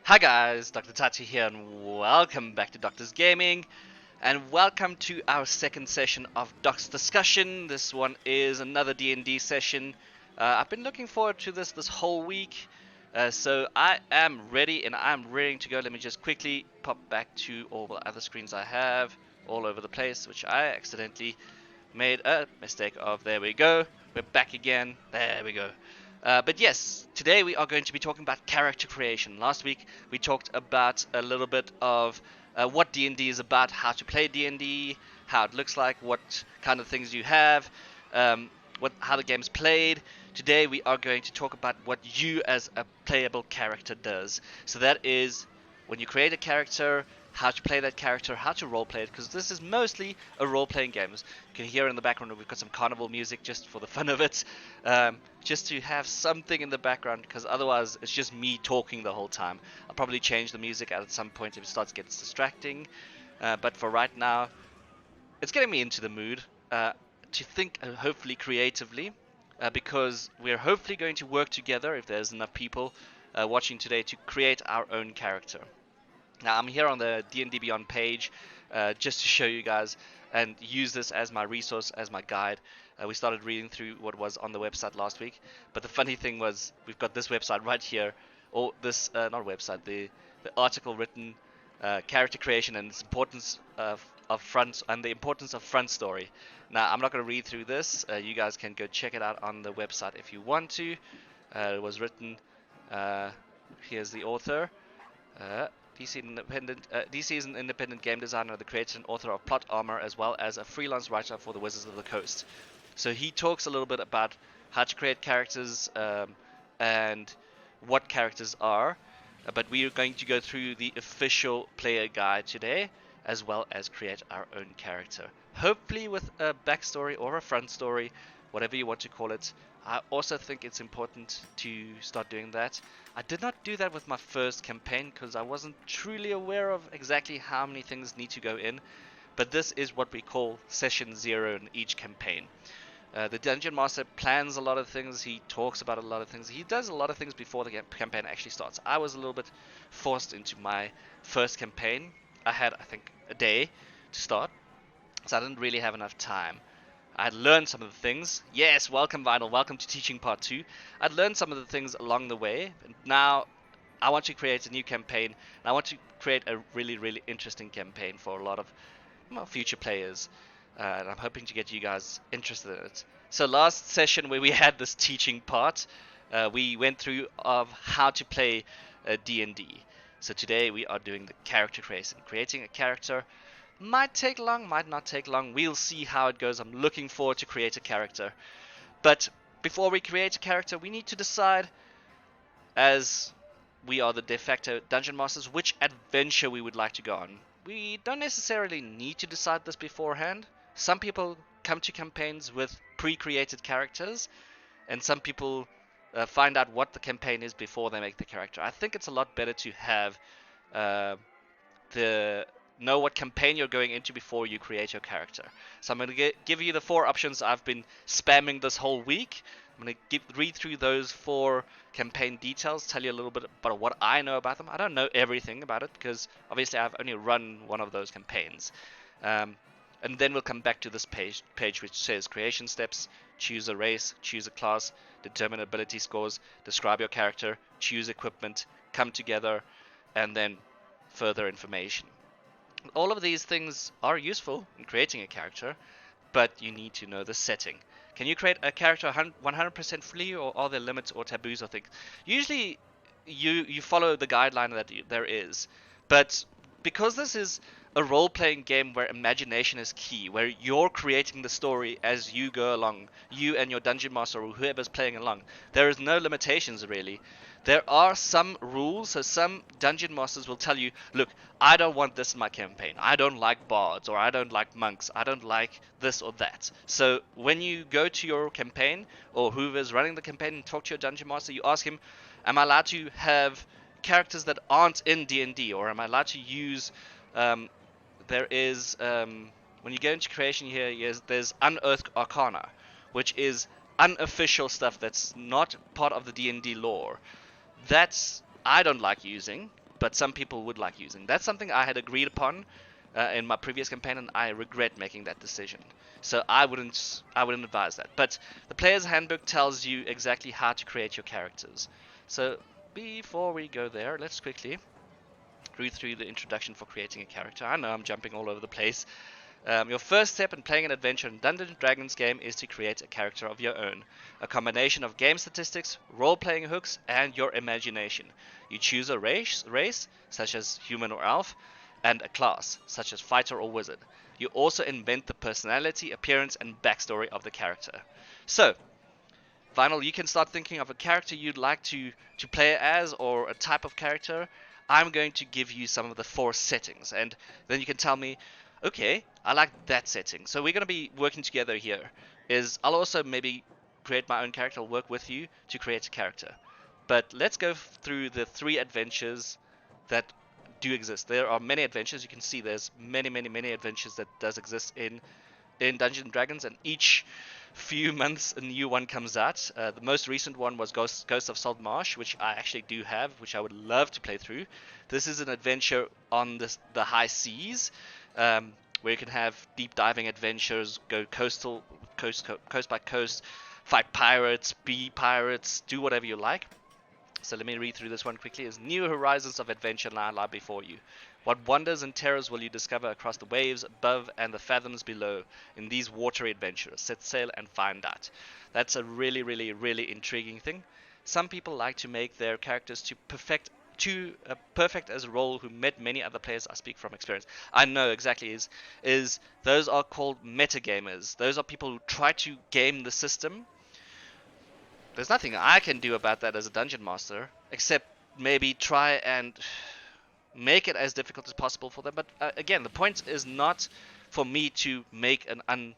Hi guys, Dr. Tati here and welcome back to Doctor's Gaming and welcome to our second session of Doc's Discussion. This one is another D&D session. I've been looking forward to this whole week, so I am ready and I'm ready to go. Let me just quickly pop back to all the other screens I have all over the place, which I accidentally made a mistake of. There we go. We're back again. There we go. But yes, today we are going to be talking about character creation. Last week we talked about a little bit of what D&D is about, how to play D&D, how it looks like, what kind of things you have, how the game's played. Today we are going to talk about what you as a playable character does. So that is when you create a character, how to play that character, how to roleplay it, because this is mostly a role-playing game. You can hear in the background we've got some carnival music just for the fun of it, just to have something in the background, because otherwise it's just me talking the whole time. I'll probably change the music at some point if it starts getting distracting, but for right now, it's getting me into the mood to think hopefully creatively, because we're hopefully going to work together if there's enough people watching today to create our own character. Now I'm here on the D&D Beyond page just to show you guys and use this as my resource, as my guide. We started reading through what was on the website last week, but the funny thing was we've got this website right here, or this, not website, the article written, character creation and its importance of front, and the importance of front story. Now I'm not going to read through this, you guys can go check it out on the website if you want to. It was written, here's the author. DC is an independent game designer, the creator and author of Plot Armor, as well as a freelance writer for the Wizards of the Coast. So he talks a little bit about how to create characters and what characters are, but we are going to go through the official player guide today, as well as create our own character. Hopefully with a backstory or a front story, whatever you want to call it. I also think it's important to start doing that. I did not do that with my first campaign because I wasn't truly aware of exactly how many things need to go in, but this is what we call session 0 in each campaign. The Dungeon Master plans a lot of things, he talks about a lot of things, he does a lot of things before the campaign actually starts. I was a little bit forced into my first campaign. I had, I think, a day to start, so I didn't really have enough time. I'd learned some of the things. Yes, welcome Vinyl, welcome to teaching part 2. I'd learned some of the things along the way, and now I want to create a new campaign, and I want to create a really interesting campaign for a lot of future players, and I'm hoping to get you guys interested in it. So last session where we had this teaching part, we went through of how to play D&D. So today we are doing the character creation, creating a character. Might take long, might not take long. We'll see how it goes. I'm looking forward to create a character. But before we create a character, we need to decide, as we are the de facto dungeon masters, which adventure we would like to go on. We don't necessarily need to decide this beforehand. Some people come to campaigns with pre-created characters, and some people find out what the campaign is before they make the character. I think it's a lot better to have know what campaign you're going into before you create your character. So I'm going to give you the 4 options I've been spamming this whole week. I'm going to read through those 4 campaign details, tell you a little bit about what I know about them. I don't know everything about it because obviously I've only run one of those campaigns. And then we'll come back to this page which says creation steps, choose a race, choose a class, determine ability scores, describe your character, choose equipment, come together, and then further information. All of these things are useful in creating a character, but you need to know the setting. Can you create a character 100% free, or are there limits or taboos or things? Usually you follow the guideline that there is, but because this is a role-playing game where imagination is key, where you're creating the story as you go along, you and your dungeon master or whoever's playing along, there is no limitations really. There are some rules, so some dungeon masters will tell you, look, I don't want this in my campaign. I don't like bards, or I don't like monks. I don't like this or that. So when you go to your campaign, or whoever's running the campaign, and talk to your dungeon master, you ask him, am I allowed to have characters that aren't in D&D, or am I allowed to use... there is... when you go into creation here, there's Unearthed Arcana, which is unofficial stuff that's not part of the D&D lore. That's I don't like using, but some people would like using. That's something I had agreed upon in my previous campaign, and I regret making that decision. So I wouldn't advise that. But the player's handbook tells you exactly how to create your characters. So before we go there, let's quickly read through the introduction for creating a character. I know I'm jumping all over the place. Your first step in playing an adventure in Dungeons & Dragons game is to create a character of your own, a combination of game statistics, role-playing hooks, and your imagination. You choose a race, such as human or elf, and a class, such as fighter or wizard. You also invent the personality, appearance, and backstory of the character. So, Vinyl, you can start thinking of a character you'd like to play as, or a type of character. I'm going to give you some of the 4 settings, and then you can tell me, okay, I like that setting. So we're going to be working together here. I'll also maybe create my own character, I'll work with you to create a character. But let's go through the 3 adventures that do exist. There are many adventures. You can see there's many adventures that does exist in Dungeons & Dragons, and each few months a new one comes out. The most recent one was Ghost of Saltmarsh, which I actually do have, which I would love to play through. This is an adventure on the high seas, where you can have deep diving adventures, go coast by coast, fight pirates, be pirates, do whatever you like. So let me read through this one quickly. Is new horizons of adventure lie before you. What wonders and terrors will you discover across the waves above and the fathoms below in these watery adventures? Set sail and find out. That's a really intriguing thing. Some people like to make their characters perfect as a role who met many other players. I speak from experience. I know exactly is those are called metagamers. Those are people who try to game the system. There's nothing I can do about that as a dungeon master, except maybe try and make it as difficult as possible for them. But again, the point is not for me to make an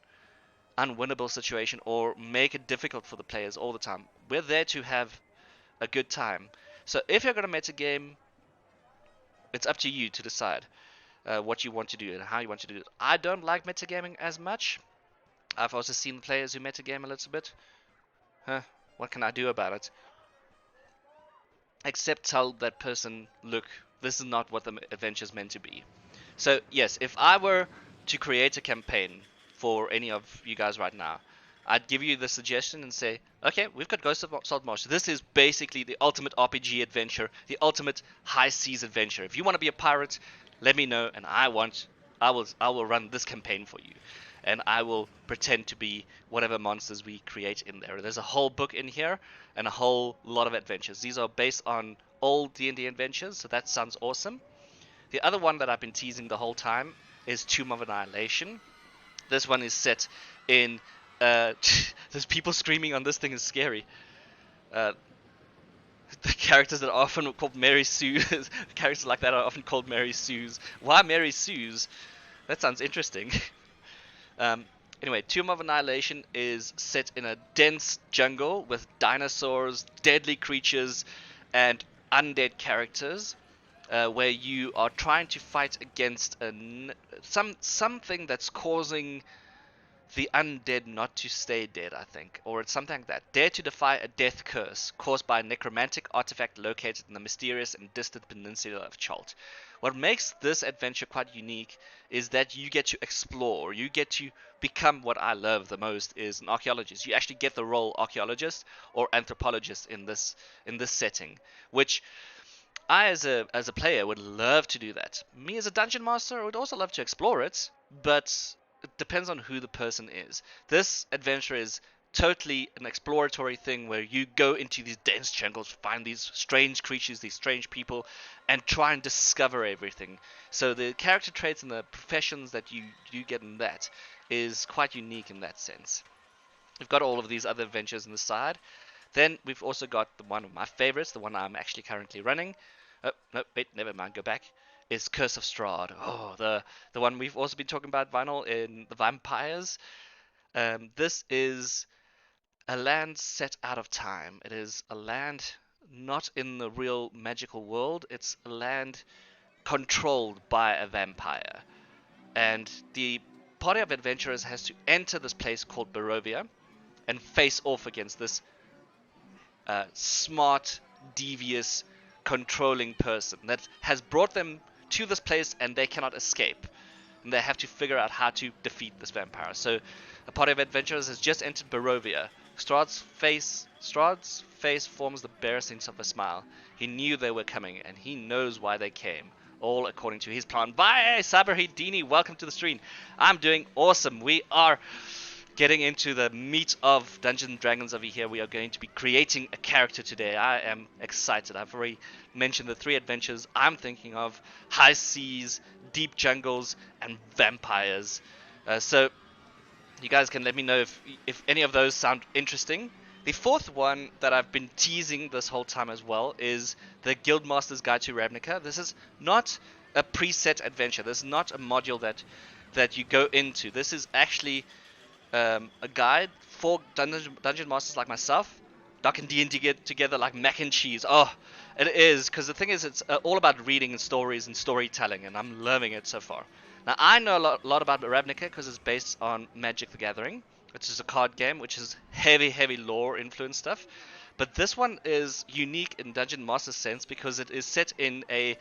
unwinnable situation or make it difficult for the players all the time. We're there to have a good time. So if you're going to metagame, it's up to you to decide what you want to do and how you want to do it. I don't like metagaming as much. I've also seen players who metagame a little bit. What can I do about it? Except tell that person, look, this is not what the adventure is meant to be. So yes, if I were to create a campaign for any of you guys right now, I'd give you the suggestion and say, okay, we've got Ghost of Saltmarsh. This is basically the ultimate RPG adventure, the ultimate high seas adventure. If you want to be a pirate, let me know, and I will run this campaign for you. And I will pretend to be whatever monsters we create in there. There's a whole book in here and a whole lot of adventures. These are based on old D&D adventures, so that sounds awesome. The other one that I've been teasing the whole time is Tomb of Annihilation. This one is set in... there's people screaming on this thing is scary. The characters that are often called Mary Sue, characters like that are often called Mary Sues. Why Mary Sues? That sounds interesting. Anyway, Tomb of Annihilation is set in a dense jungle with dinosaurs, deadly creatures, and undead characters, where you are trying to fight against something that's causing the undead not to stay dead, I think, or it's something like that. Dare to defy a death curse caused by a necromantic artifact located in the mysterious and distant peninsula of Chult. What makes this adventure quite unique is that you get to explore. You get to become what I love the most is an archaeologist. You actually get the role archaeologist or anthropologist in this setting, which I as a player would love to do that. Me as a dungeon master would also love to explore it, but it depends on who the person is. This adventure is totally an exploratory thing where you go into these dense jungles, find these strange creatures, these strange people, and try and discover everything. So the character traits and the professions that you get in that is quite unique in that sense. We've got all of these other adventures on the side. Then we've also got one of my favorites, the one I'm actually currently running. Oh, no, wait, never mind, go back. Is Curse of Strahd. Oh, the one we've also been talking about, Vinyl, in the Vampires. This is a land set out of time. It is a land not in the real magical world. It's a land controlled by a vampire. And the party of adventurers has to enter this place called Barovia and face off against this smart, devious, controlling person that has brought them to this place and they cannot escape. And they have to figure out how to defeat this vampire. So a party of adventurers has just entered Barovia. Strahd's face forms the barest sense of a smile. He knew they were coming, and he knows why they came. All according to his plan. Bye, Saberhidini. Welcome to the stream. I'm doing awesome. We are getting into the meat of Dungeons and Dragons over here. We are going to be creating a character today. I am excited. I've already mentioned the 3 adventures I'm thinking of: high seas, deep jungles, and vampires. So you guys can let me know if any of those sound interesting. The 4th one that I've been teasing this whole time as well is the Guildmaster's Guide to Ravnica. This is not a preset adventure. This is not a module that you go into. This is actually a guide for dungeon masters like myself. Duck and D&D get together like mac and cheese. Oh, it is, because the thing is, it's all about reading and stories and storytelling, and I'm loving it so far. Now, I know a lot about Ravnica because it's based on Magic the Gathering, which is a card game, which is heavy lore influence stuff. But this one is unique in Dungeon Master sense because it is set in a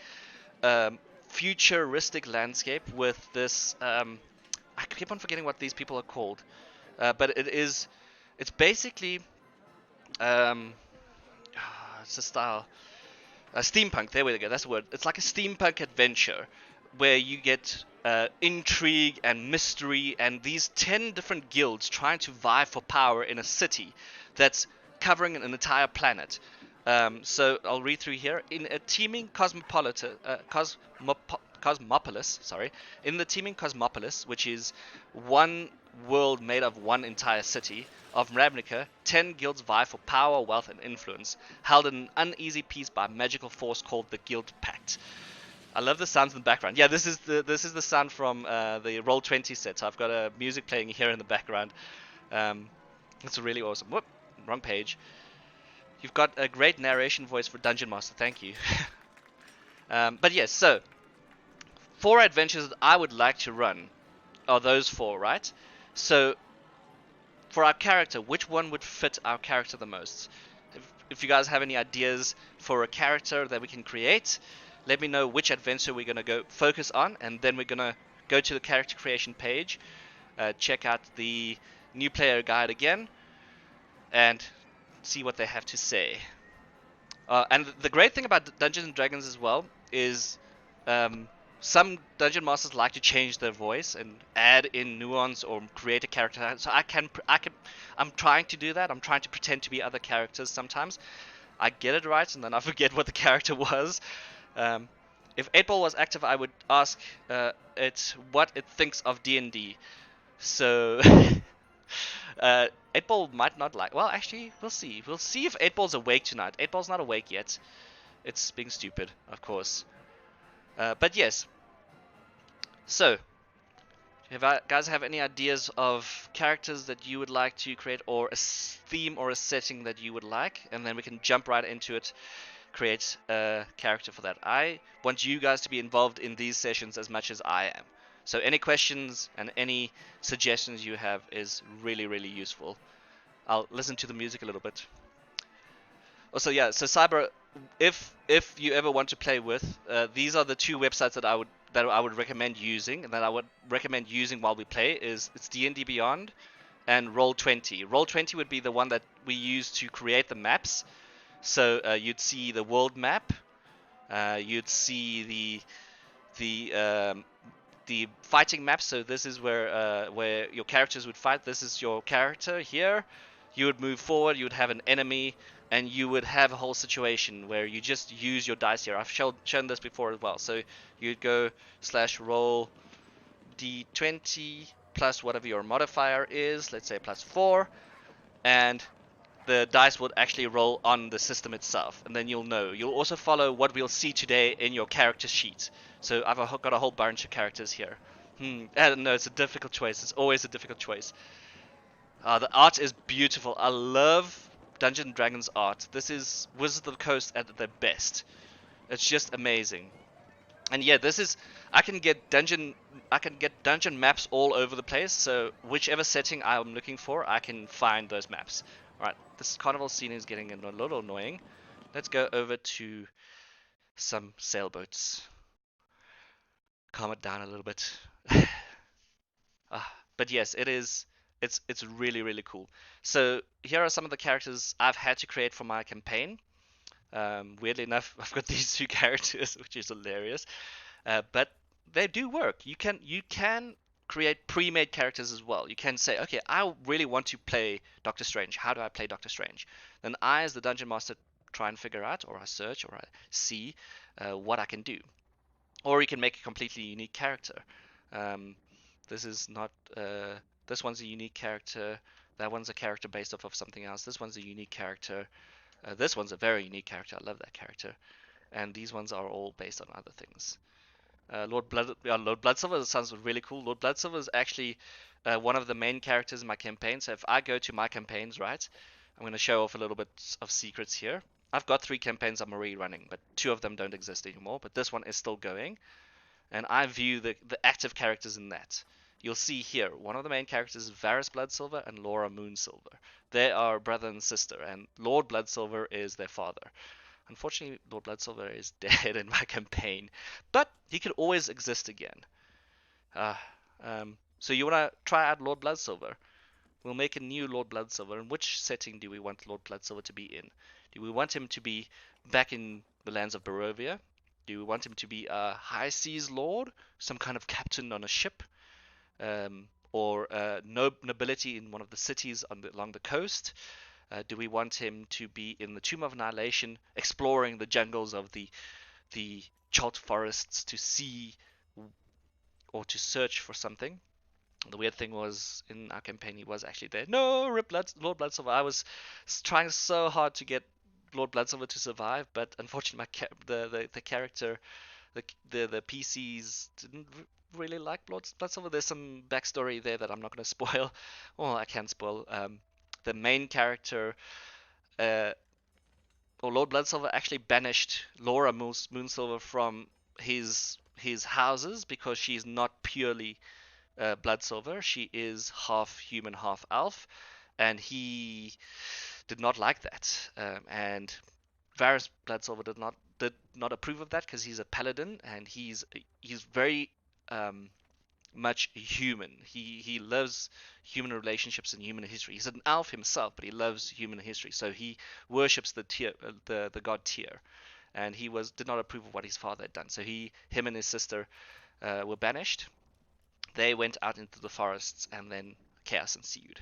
futuristic landscape with this... I keep on forgetting what these people are called. But it's basically... it's a style... steampunk, there we go, that's the word. It's like a steampunk adventure where you get intrigue and mystery and these 10 different guilds trying to vie for power in a city that's covering an entire planet. So I'll read through here. In a teeming cosmopolis, in the teeming cosmopolis, which is one world made of one entire city of Ravnica, 10 guilds vie for power, wealth, and influence, held in an uneasy peace by a magical force called the Guild Pact. I love the sounds in the background. Yeah, this is the sound from the Roll20 set. So I've got a music playing here in the background. It's really awesome. Whoop, wrong page. You've got a great narration voice for Dungeon Master. Thank you. But yes, so 4 adventures that I would like to run are those 4, right? So for our character, which one would fit our character the most? If you guys have any ideas for a character that we can create, let me know which adventure we're going to go focus on, and then we're going to go to the character creation page, check out the new player guide again, and see what they have to say. And the great thing about Dungeons and Dragons as well is some dungeon masters like to change their voice and add in nuance or create a character. So I'm trying to do that. I'm trying to pretend to be other characters sometimes. I get it right, and then I forget what the character was. If 8-Ball was active, I would ask it what it thinks of D&D. So 8-Ball might not like... Well, actually, we'll see. We'll see if 8-Ball's awake tonight. 8-Ball's not awake yet. It's being stupid, of course. But yes. So, if you guys have any ideas of characters that you would like to create, or a theme or a setting that you would like, and then we can jump right into it, create a character for that. I want you guys to be involved in these sessions as much as I am. So any questions and any suggestions you have is really, really useful. I'll listen to the music a little bit. Also, yeah, so Cyber, if you ever want to play with, these are the 2 websites that I would recommend using, and that I would recommend using while we play. It's D&D Beyond and Roll20. Roll20 would be the one that we use to create the maps. So you'd see the world map, you'd see the fighting map. So this is where your characters would fight. This is your character here. You would move forward. You would have an enemy, and you would have a whole situation where you just use your dice here. I've shown this before as well. So you'd go /roll d20 plus whatever your modifier is. Let's say +4, and the dice would actually roll on the system itself, and then you'll know. You'll also follow what we'll see today in your character sheet. So I've got a whole bunch of characters here. I don't know, it's a difficult choice. It's always a difficult choice. The art is beautiful. I love Dungeons & Dragons art. This is Wizards of the Coast at their best. It's just amazing. And yeah, this is... I can get dungeon maps all over the place, so whichever setting I'm looking for, I can find those maps. Alright, this carnival scene is getting a little annoying. Let's go over to some sailboats. Calm it down a little bit. But yes, it is. It's really really cool. So here are some of the characters I've had to create for my campaign. Weirdly enough, I've got these two characters, which is hilarious. But they do work. You can create pre-made characters as well. You can say, okay, I really want to play Doctor Strange. How do I play Doctor Strange? Then I, as the dungeon master, try and figure out, or I search, or I see what I can do. Or you can make a completely unique character. Um, this is not. This one's a unique character. That one's a character based off of something else. This one's a unique character. This one's a very unique character. I love that character. And these ones are all based on other things. Lord Bloodsilver sounds really cool. Lord Bloodsilver is actually one of the main characters in my campaign. So if I go to my campaigns, right, I'm going to show off a little bit of secrets here. I've got 3 campaigns I'm already running, but 2 of them don't exist anymore. But this one is still going, and I view the active characters in that. You'll see here, one of the main characters is Varys Bloodsilver and Laura Moonsilver. They are brother and sister, and Lord Bloodsilver is their father. Unfortunately, Lord Bloodsilver is dead in my campaign, but he could always exist again. Uh, so you want to try out Lord Bloodsilver? We'll make a new Lord Bloodsilver. In which setting do we want Lord Bloodsilver to be in? Do we want him to be back in the lands of Barovia? Do we want him to be a high seas lord, some kind of captain on a ship, or nobility in one of the cities along the coast? Do we want him to be in the Tomb of Annihilation, exploring the jungles of the Chult forests to see or to search for something? The weird thing was, in our campaign, he was actually there. No, Lord Bloodsilver. I was trying so hard to get Lord Bloodsilver to survive, but unfortunately, the character, the PCs didn't really like Lord Bloodsilver. There's some backstory there that I'm not going to spoil. Well, I can spoil. The main character, uh, or Lord Bloodsilver, actually banished Laura Moonsilver from his houses because she's not purely Bloodsilver. She is half human, half elf, and he did not like that. And Varys Bloodsilver did not approve of that because he's a paladin and he's very much human. He loves human relationships and human history. He's an elf himself, but he loves human history. So he worships the god Tyr, and he did not approve of what his father had done. So him and his sister were banished. They went out into the forests, and then chaos ensued.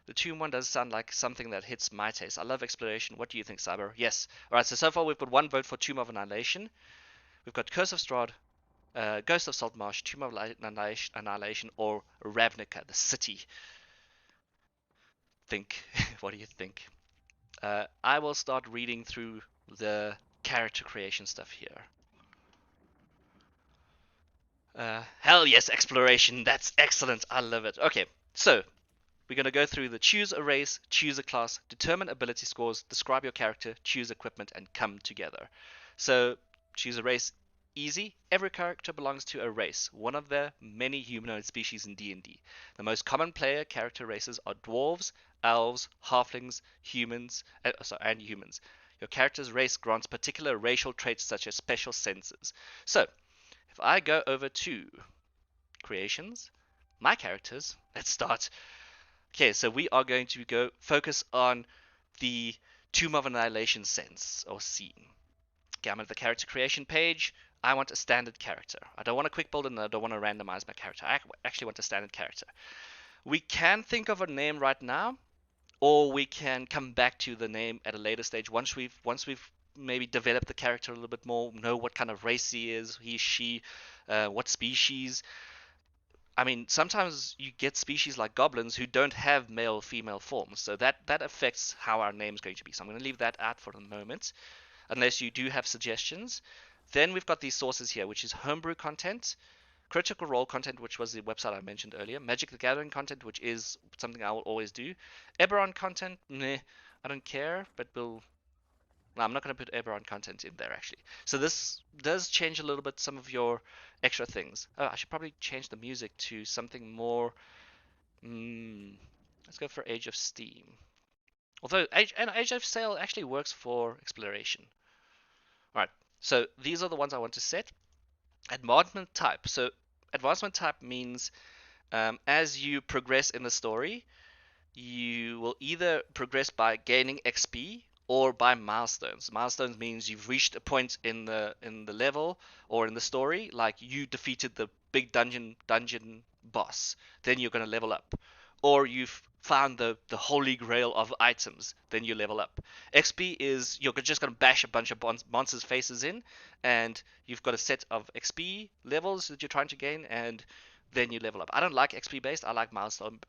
The tomb one does sound like something that hits my taste. I love exploration. What do you think, Cyber? Yes. All right. So far we've got 1 vote for Tomb of Annihilation. We've got Curse of Strahd, Ghost of Saltmarsh, Tomb of Annihilation, or Ravnica, the city. Think. What do you think? I will start reading through the character creation stuff here. Hell yes, exploration. That's excellent. I love it. Okay, so we're going to go through the choose a race, choose a class, determine ability scores, describe your character, choose equipment, and come together. So choose a race, easy. Every character belongs to a race, one of the many humanoid species in D&D. The most common player character races are dwarves, elves, halflings, humans, and humans. Your character's race grants particular racial traits such as special senses. So if I go over to creations, my characters, let's start. Okay, so we are going to go focus on the Tomb of Annihilation sense or scene. Okay, I'm at the character creation page. I want a standard character. I don't want a quick build and I don't want to randomize my character. I actually want a standard character. We can think of a name right now, or we can come back to the name at a later stage once we've maybe developed the character a little bit more, know what kind of race he is, she, what species. I mean, sometimes you get species like goblins who don't have male or female forms, so that affects how our name's going to be. So I'm going to leave that out for the moment, unless you do have suggestions. Then we've got these sources here, which is homebrew content, Critical Role content, which was the website I mentioned earlier, Magic the Gathering content, which is something I will always do, Eberron content, meh, I don't care, but no, I'm not going to put Eberron content in there actually. So this does change a little bit some of your extra things. Oh, I should probably change the music to something more. Let's go for Age of Steam. Although Age of Sail actually works for exploration. All right. So these are the ones I want to set. Advancement type. So advancement type means as you progress in the story, you will either progress by gaining XP or by milestones. Milestones means you've reached a point in the level or in the story, like you defeated the big dungeon boss, then you're going to level up. Or you've found the holy grail of items, then you level up. XP is you're just going to bash a bunch of monsters' faces in, and you've got a set of XP levels that you're trying to gain, and then you level up. I don't like XP based. I like milestone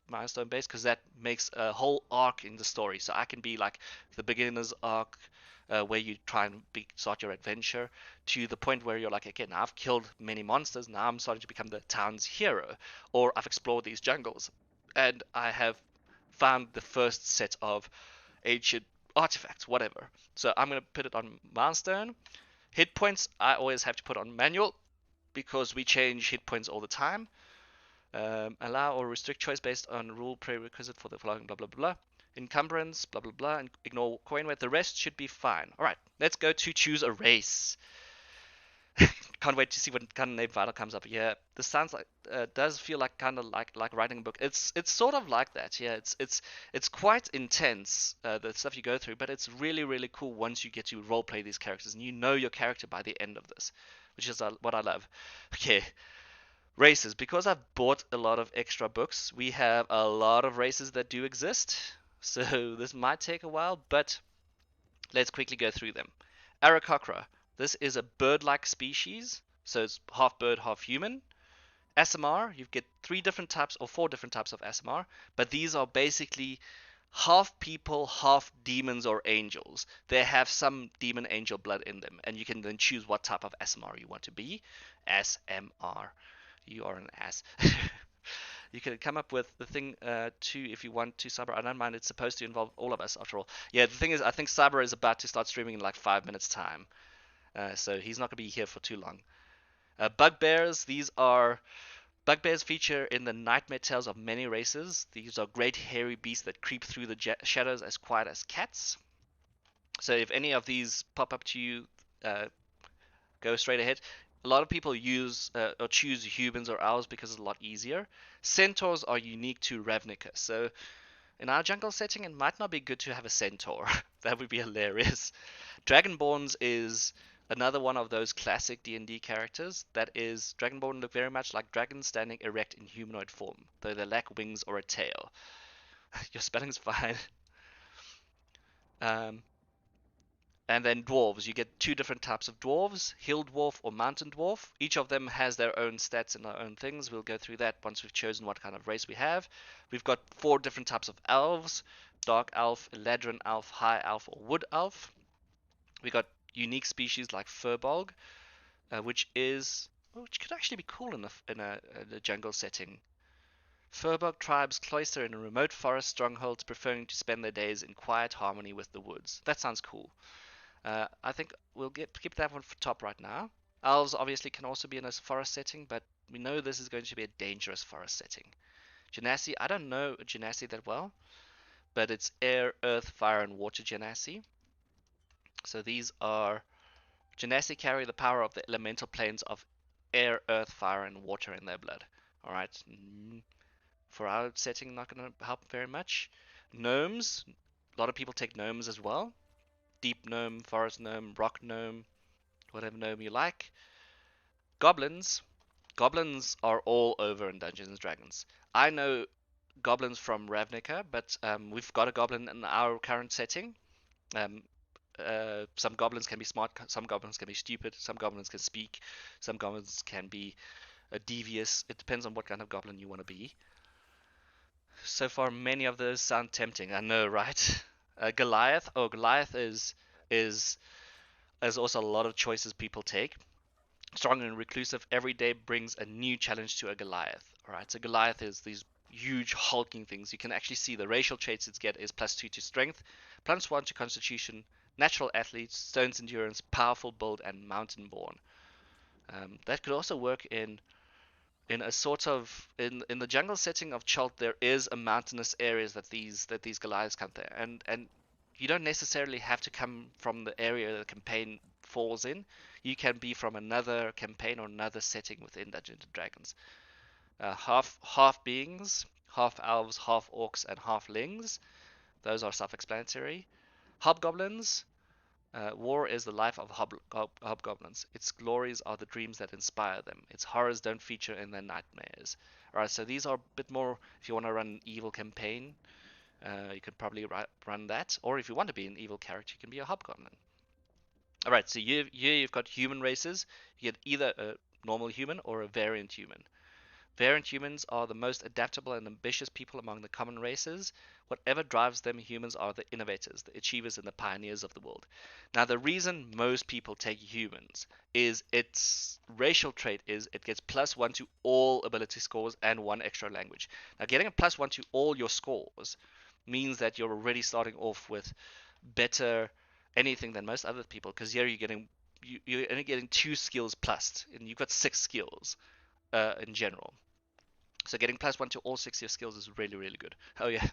based because that makes a whole arc in the story. So I can be like the beginner's arc, where you try and start your adventure, to the point where you're like, okay, now I've killed many monsters. Now I'm starting to become the town's hero, or I've explored these jungles, and I have found the first set of ancient artifacts, whatever. So I'm gonna put it on milestone. Hit points I always have to put on manual because we change hit points all the time. Allow or restrict choice based on rule prerequisite for the following, blah blah blah. Encumbrance, blah blah blah, and ignore coin weight. The rest should be fine. All right, let's go to choose a race. Can't wait to see what kind of name vital comes up. Yeah, this sounds like does feel like kind of like writing a book. It's sort of like that. Yeah, it's quite intense, the stuff you go through, but it's really cool once you get to role play these characters and you know your character by the end of this, which is what I love. Okay, races. Because I've bought a lot of extra books, we have a lot of races that do exist. So this might take a while, but let's quickly go through them. Aarakocra. This is a bird-like species, so it's half bird, half human. Aasimar, you get three different types or four different types of Aasimar, but these are basically half people, half demons or angels. They have some demon angel blood in them, and you can then choose what type of Aasimar you want to be. ASMR. You are an ass. You can come up with the thing too if you want to, Cyber. I don't mind. It's supposed to involve all of us after all. Yeah, the thing is, I think Cyber is about to start streaming in like 5 minutes time, so he's not gonna be here for too long. Bugbears. These are bugbears feature in the nightmare tales of many races. These are great hairy beasts that creep through the shadows as quiet as cats. So if any of these pop up to you, uh, go straight ahead. A lot of people use or choose humans or owls because it's a lot easier. Centaurs are unique to Ravnica, so in our jungle setting, it might not be good to have a centaur. That would be hilarious. Dragonborns is another one of those classic D&D characters. That is, Dragonborn look very much like dragons standing erect in humanoid form, though they lack wings or a tail. Your spelling's fine. Um, And then dwarves, you get two different types of dwarves, hill dwarf or mountain dwarf. Each of them has their own stats and their own things. We'll go through that once we've chosen what kind of race we have. We've got four different types of elves, dark elf, eladrin elf, high elf, or wood elf. We got unique species like furbolg, which could actually be cool in a jungle setting. Furbolg tribes cloister in a remote forest strongholds, preferring to spend their days in quiet harmony with the woods. That sounds cool. I think we'll keep that one for top right now. Elves obviously can also be in a forest setting, but we know this is going to be a dangerous forest setting. Genasi, I don't know Genasi that well, but it's air, earth, fire, and water Genasi. So these are Genasi carry the power of the elemental planes of air, earth, fire, and water in their blood. All right. For our setting, not going to help very much. Gnomes, a lot of people take gnomes as well. Deep gnome, forest gnome, rock gnome, whatever gnome you like. Goblins. Goblins are all over in Dungeons and Dragons. I know goblins from Ravnica, but we've got a goblin in our current setting. Um, some goblins can be smart, some goblins can be stupid, some goblins can speak, some goblins can be devious. It depends on what kind of goblin you want to be. So far, many of those sound tempting. I know, right? Goliath. Oh, Goliath is there's also a lot of choices people take. Strong and reclusive, every day brings a new challenge to a Goliath. Alright, so Goliath is these huge hulking things. You can actually see the racial traits it gets is +2 to strength, +1 to constitution, natural athlete, stone's endurance, powerful build, and mountain born. That could also work in a sort of in the jungle setting of Chult. There is a mountainous areas that these Goliaths come there, and you don't necessarily have to come from the area the campaign falls in. You can be from another campaign or another setting within Dungeons and Dragons. Half beings, half elves, half orcs, and half lings. Those are self-explanatory. Hobgoblins. War is the life of hobgoblins. Its glories are the dreams that inspire them. Its horrors don't feature in their nightmares. Alright, so these are a bit more, if you want to run an evil campaign, you could probably run that. Or if you want to be an evil character, you can be a hobgoblin. Alright, so you've got human races. You get either a normal human or a variant human. Variant humans are the most adaptable and ambitious people among the common races. Whatever drives them, humans are the innovators, the achievers, and the pioneers of the world. Now, the reason most people take humans is its racial trait is it gets +1 to all ability scores and 1 extra language. Now, getting a +1 to all your scores means that you're already starting off with better anything than most other people, because here you're only getting 2 skills plus, and you've got 6 skills in general. So getting +1 to all 6 of your skills is really, really good. Oh yeah,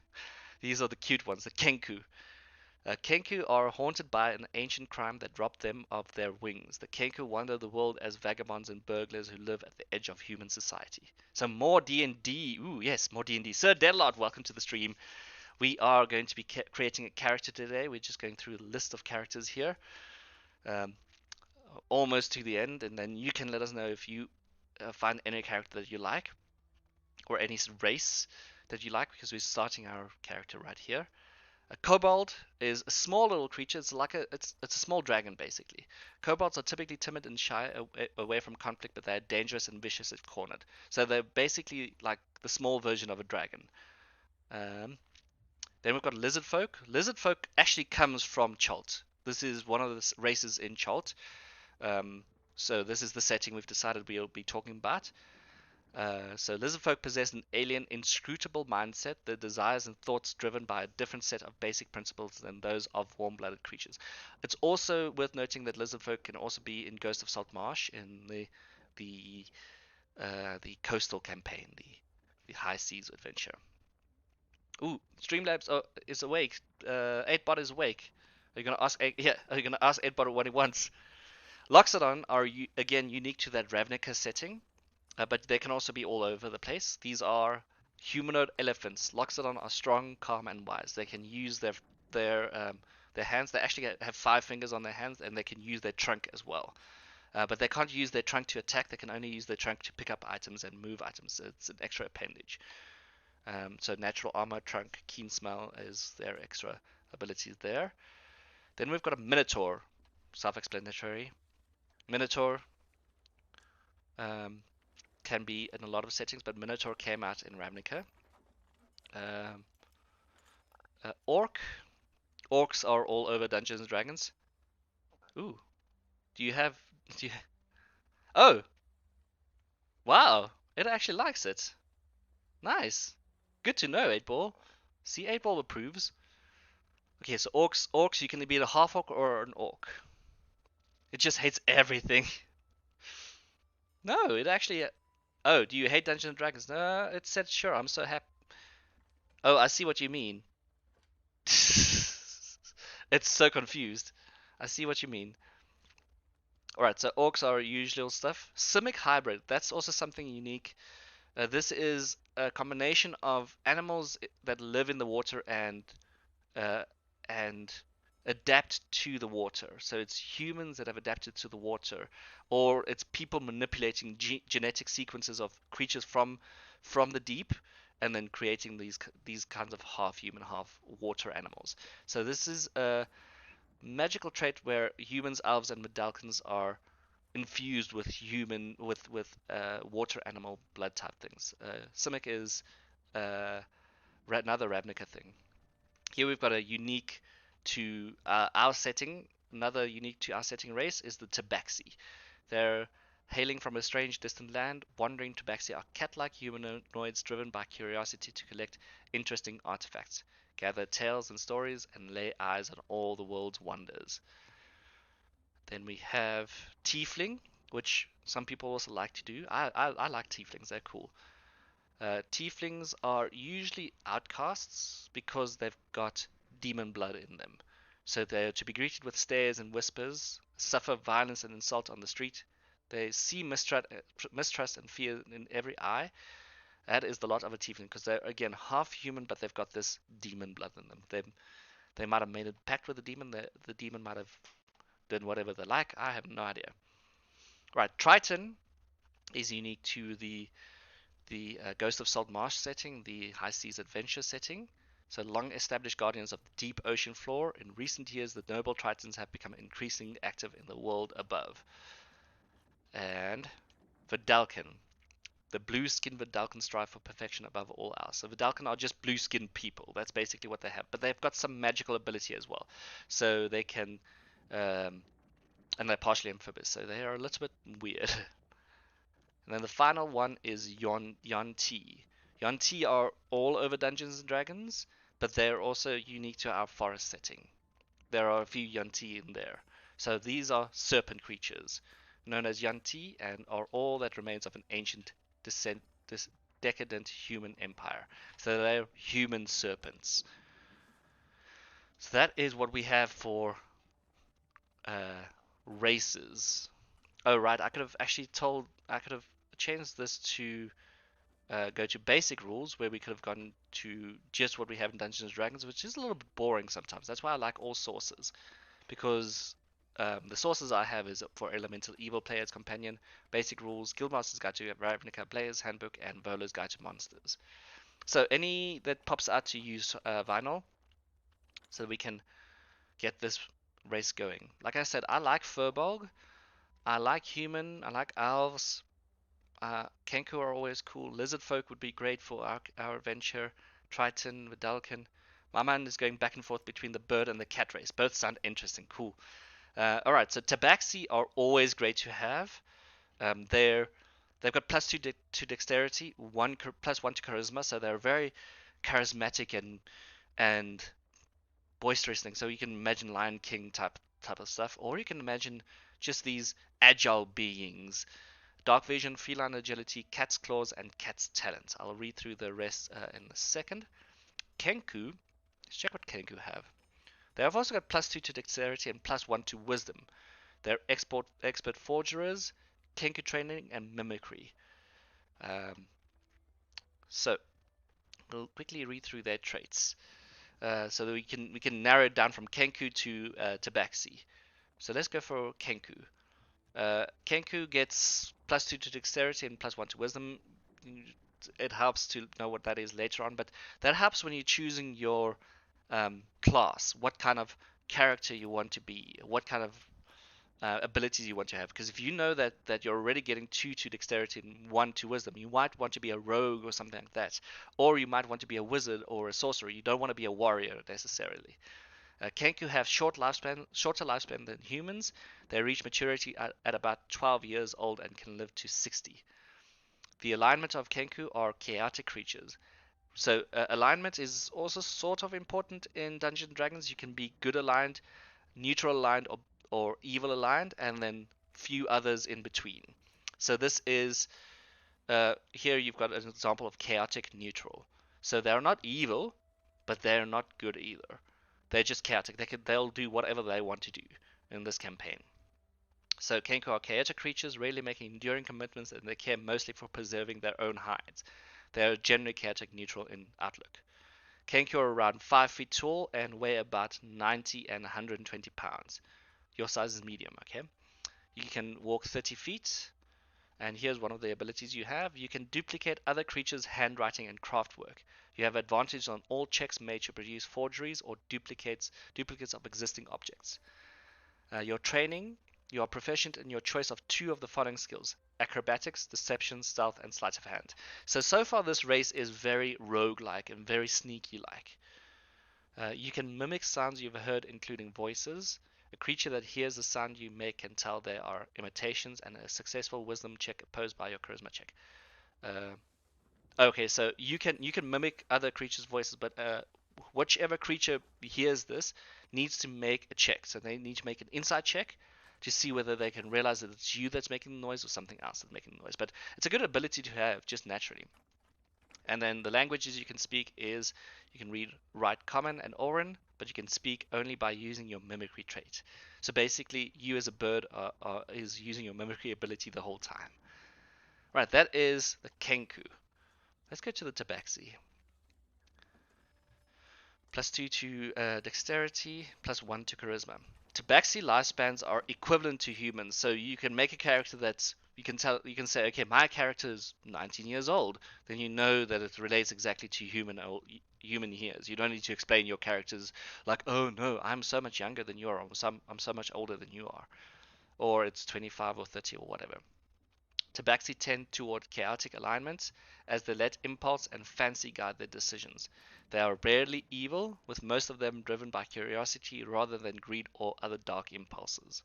these are the cute ones, the Kenku. Kenku are haunted by an ancient crime that robbed them of their wings. The Kenku wander the world as vagabonds and burglars who live at the edge of human society. So more D&D. Ooh, yes, more D&D. Sir Deadlot, welcome to the stream. We are going to be creating a character today. We're just going through a list of characters here. Um, almost to the end, and then you can let us know if you find any character that you like, or any race that you like, because we're starting our character right here. A kobold is a small little creature. It's like it's a small dragon basically. Kobolds are typically timid and shy away from conflict, but they're dangerous and vicious if cornered. So they're basically like the small version of a dragon. Then we've got lizard folk. Lizard folk actually comes from Chult. This is one of the races in Chult. So this is the setting we've decided we'll be talking about. So lizard folk possess an alien, inscrutable mindset, their desires and thoughts driven by a different set of basic principles than those of warm-blooded creatures. It's also worth noting that lizard folk can also be in Ghost of Saltmarsh in the coastal campaign, the High Seas adventure. Ooh, Streamlabs is awake. 8bot is awake. Are you gonna ask? Yeah, are you gonna ask 8bot what he wants? Loxodon are again unique to that Ravnica setting. But they can also be all over the place. These are humanoid elephants. Loxodon are strong, calm, and wise. They can use their hands. They actually have 5 fingers on their hands, and they can use their trunk as well. But they can't use their trunk to attack. They can only use their trunk to pick up items and move items. So it's an extra appendage. So natural armor, trunk, keen smell is their extra abilities there. Then we've got a minotaur. Self-explanatory. Minotaur. Can be in a lot of settings, but Minotaur came out in Ravnica. Orc. Orcs are all over Dungeons and Dragons. Ooh. Do you have... Do you... Oh! Wow! It actually likes it. Nice. Good to know, 8ball. See, 8ball approves. Okay, so orcs, you can be a half orc or an orc. It just hates everything. No, it actually... Oh, do you hate Dungeons and Dragons? No, it said sure, I'm so happy. Oh, I see what you mean. It's so confused. I see what you mean. Alright, so orcs are usual stuff. Simic hybrid, that's also something unique. This is a combination of animals that live in the water and adapt to the water. So it's humans that have adapted to the water, or it's people manipulating genetic sequences of creatures from the deep, and then creating these kinds of half human, half water animals. So this is a magical trait where humans, elves, and medallions are infused with water animal blood type things. Simic is another Ravnica thing. Here we've got a unique to our setting. Another unique to our setting race is the Tabaxi. They're hailing from a strange distant land. Wandering Tabaxi are cat-like humanoids driven by curiosity to collect interesting artifacts, gather tales and stories, and lay eyes on all the world's wonders. Then we have Tiefling, which some people also like to do. I like Tieflings, they're cool. Tieflings are usually outcasts because they've got demon blood in them. So they're to be greeted with stares and whispers, suffer violence and insult on the street. They see mistrust and fear in every eye. That is the lot of a tiefling, because they're again half human, but they've got this demon blood in them. They might have made a pact with the demon. The demon might have done whatever they like. I have no idea. Right, Triton is unique to the Ghost of Salt Marsh setting, the High Seas Adventure setting. So long established guardians of the deep ocean floor. In recent years, the noble Tritons have become increasingly active in the world above. And Vidalcan. The blue-skinned Vidalcan strive for perfection above all else. So Vidalcan are just blue-skinned people. That's basically what they have. But they've got some magical ability as well. So they can, and they're partially amphibious. So they are a little bit weird. And then the final one is Yuan-ti. Yuan-ti are all over Dungeons and Dragons, but they're also unique to our forest setting. There are a few Yuan-ti in there. So these are serpent creatures, known as Yuan-ti, and are all that remains of an ancient decadent human empire. So they're human serpents. So that is what we have for races. Oh right, I could have changed this to go to basic rules, where we could have gone to just what we have in Dungeons and Dragons, which is a little bit boring sometimes. That's why I like all sources, because the sources I have is for Elemental Evil Player's Companion, Basic Rules, Guildmaster's Guide to Ravnica Player's Handbook, and Volo's Guide to Monsters. So any that pops out to use vinyl, so we can get this race going. Like I said, I like Furbolg, I like human, I like elves. Kenku are always cool. Lizard folk would be great for our adventure. Triton, Vidalcan. My mind is going back and forth between the bird and the cat race. Both sound interesting. Cool. Alright, so Tabaxi are always great to have. They've got +2 to dexterity, +1 to charisma, so they're very charismatic and boisterous things. So you can imagine Lion King type of stuff, or you can imagine just these agile beings. Dark vision, feline agility, cat's claws, and cat's talent. I'll read through the rest in a second. Kenku, let's check what Kenku have. They have also got +2 to dexterity and +1 to wisdom. They're expert forgerers, Kenku training, and mimicry. So we'll quickly read through their traits, so that we can narrow it down from Kenku to Tabaxi. So let's go for Kenku. Kenku gets +2 to dexterity and +1 to wisdom. It helps to know what that is later on, but that helps when you're choosing your class, what kind of character you want to be, what kind of abilities you want to have. Because if you know that you're already getting 2 to dexterity and 1 to wisdom, you might want to be a rogue or something like that, or you might want to be a wizard or a sorcerer. You don't want to be a warrior necessarily. Kenku have shorter lifespan than humans. They reach maturity at about 12 years old and can live to 60. The alignment of Kenku are chaotic creatures. So alignment is also sort of important in Dungeons & Dragons. You can be good aligned, neutral aligned, or evil aligned, and then few others in between. So this is, here you've got an example of chaotic neutral. So they're not evil, but they're not good either. They're just chaotic. They'll do whatever they want to do in this campaign. So Kenku are chaotic creatures, rarely making enduring commitments, and they care mostly for preserving their own hides. They are generally chaotic neutral in outlook. Kenku are around 5 feet tall and weigh about 90 and 120 pounds. Your size is medium, okay? You can walk 30 feet, and here's one of the abilities you have. You can duplicate other creatures' handwriting and craft work. You have advantage on all checks made to produce forgeries or duplicates of existing objects. Your training, you are proficient in your choice of 2 of the following skills: acrobatics, deception, stealth, and sleight of hand. So far this race is very rogue-like and very sneaky-like. You can mimic sounds you've heard, including voices. A creature that hears the sound you make can tell they are imitations, and a successful wisdom check opposed by your charisma check. Okay, so you can mimic other creatures' voices, but whichever creature hears this needs to make a check. So they need to make an insight check to see whether they can realize that it's you that's making the noise or something else that's making the noise. But it's a good ability to have just naturally. And then the languages you can speak is you can read, write Common and Oran, but you can speak only by using your mimicry trait. So basically, you as a bird is using your mimicry ability the whole time. Right, that is the Kenku. Let's go to the Tabaxi. +2 to dexterity, +1 to charisma. Tabaxi lifespans are equivalent to humans, so you can make a character that's you can say, okay, my character is 19 years old. Then you know that it relates exactly to human years. You don't need to explain your characters like, oh no, I'm so much younger than you are, or I'm so much older than you are, or it's 25 or 30 or whatever. Tabaxi tend toward chaotic alignments as they let impulse and fancy guide their decisions. They are rarely evil, with most of them driven by curiosity rather than greed or other dark impulses.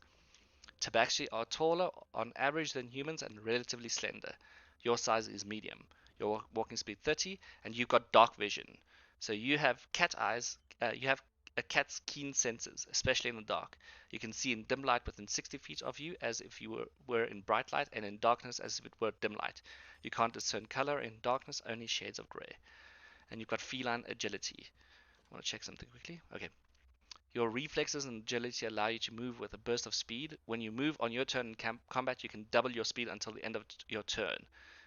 Tabaxi are taller on average than humans and relatively slender. Your size is medium. Your walking speed 30, and you've got dark vision. So you have cat eyes. You have a cat's keen senses, especially in the dark. You can see in dim light within 60 feet of you as if you were in bright light, and in darkness as if it were dim light. You can't discern color in darkness, only shades of gray. And you've got feline agility. I want to check something quickly. Okay. Your reflexes and agility allow you to move with a burst of speed. When you move on your turn in combat, you can double your speed until the end of your turn.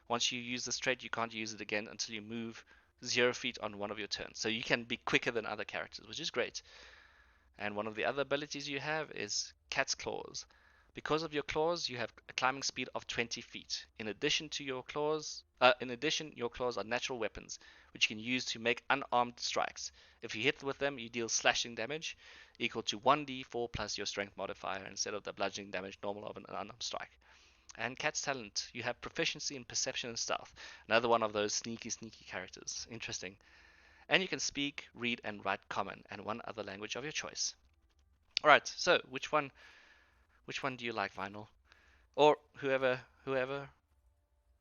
Once you use this trait, you can't use it again until you move 0 feet on one of your turns. So you can be quicker than other characters, which is great. And one of the other abilities you have is Cat's Claws. Because of your claws, you have a climbing speed of 20 feet. In addition, your claws are natural weapons, which you can use to make unarmed strikes. If you hit with them, you deal slashing damage equal to 1d4 plus your strength modifier instead of the bludgeoning damage normal of an unarmed strike. And Cat's Talent, you have proficiency in perception and stealth. Another one of those sneaky characters. Interesting. And you can speak, read, and write Common and one other language of your choice. Alright, so which one do you like, Vinyl? Or whoever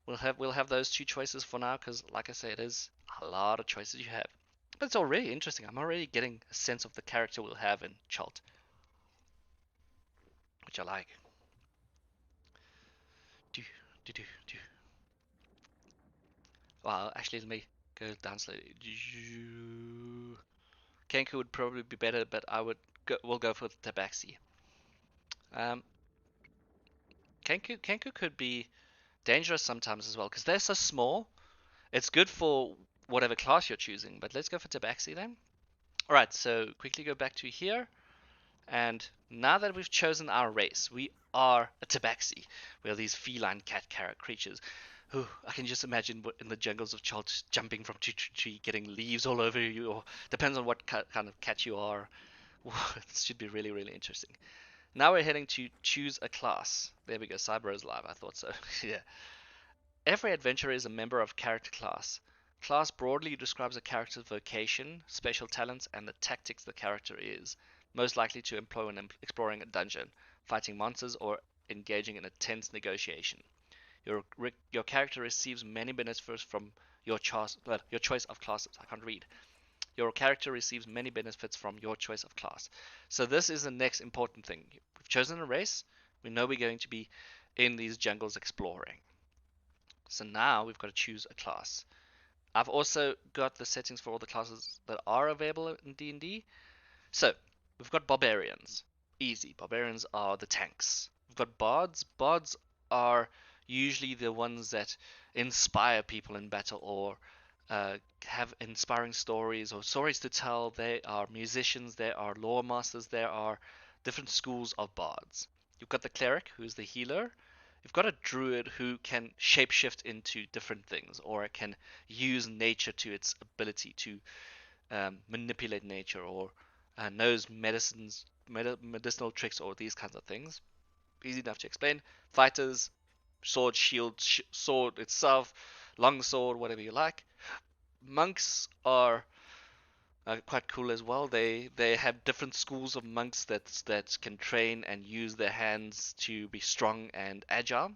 we'll have those two choices for now, because like I say, it is a lot of choices you have. But it's already interesting. I'm already getting a sense of the character we'll have in Chult, which I like. Do do do do. Well, actually, let me go down slowly. Kenku would probably be better, but we'll go for the Tabaxi. Um, Kenku could be dangerous sometimes as well, because they're so small. It's good for whatever class you're choosing, but let's go for Tabaxi then. Alright, so quickly go back to here, and now that we've chosen our race, we are a Tabaxi. We are these feline cat creatures. Who I can just imagine in the jungles of Chult jumping from tree to tree, getting leaves all over you, or depends on what kind of cat you are. This should be really interesting. Now we're heading to choose a class. There we go, Cyber is live, I thought so. Yeah. Every adventurer is a member of character class. Class broadly describes a character's vocation, special talents, and the tactics the character is most likely to employ when exploring a dungeon, fighting monsters, or engaging in a tense negotiation. Your character receives many benefits from your choice of classes. I can't read. Your character receives many benefits from your choice of class. So this is the next important thing. We've chosen a race. We know we're going to be in these jungles exploring. So now we've got to choose a class. I've also got the settings for all the classes that are available in D&D. So we've got barbarians. Easy. Barbarians are the tanks. We've got bards. Bards are usually the ones that inspire people in battle, or have inspiring stories or stories to tell. They are musicians. They are lore masters. There are different schools of bards. You've got the cleric, who's the healer. You've got a druid who can shapeshift into different things, or can use nature to its ability to manipulate nature, or knows medicinal tricks, or these kinds of things. Easy enough to explain. Fighters, sword, shield, sword itself, long sword, whatever you like. Monks are quite cool as well. They have different schools of monks that can train and use their hands to be strong and agile.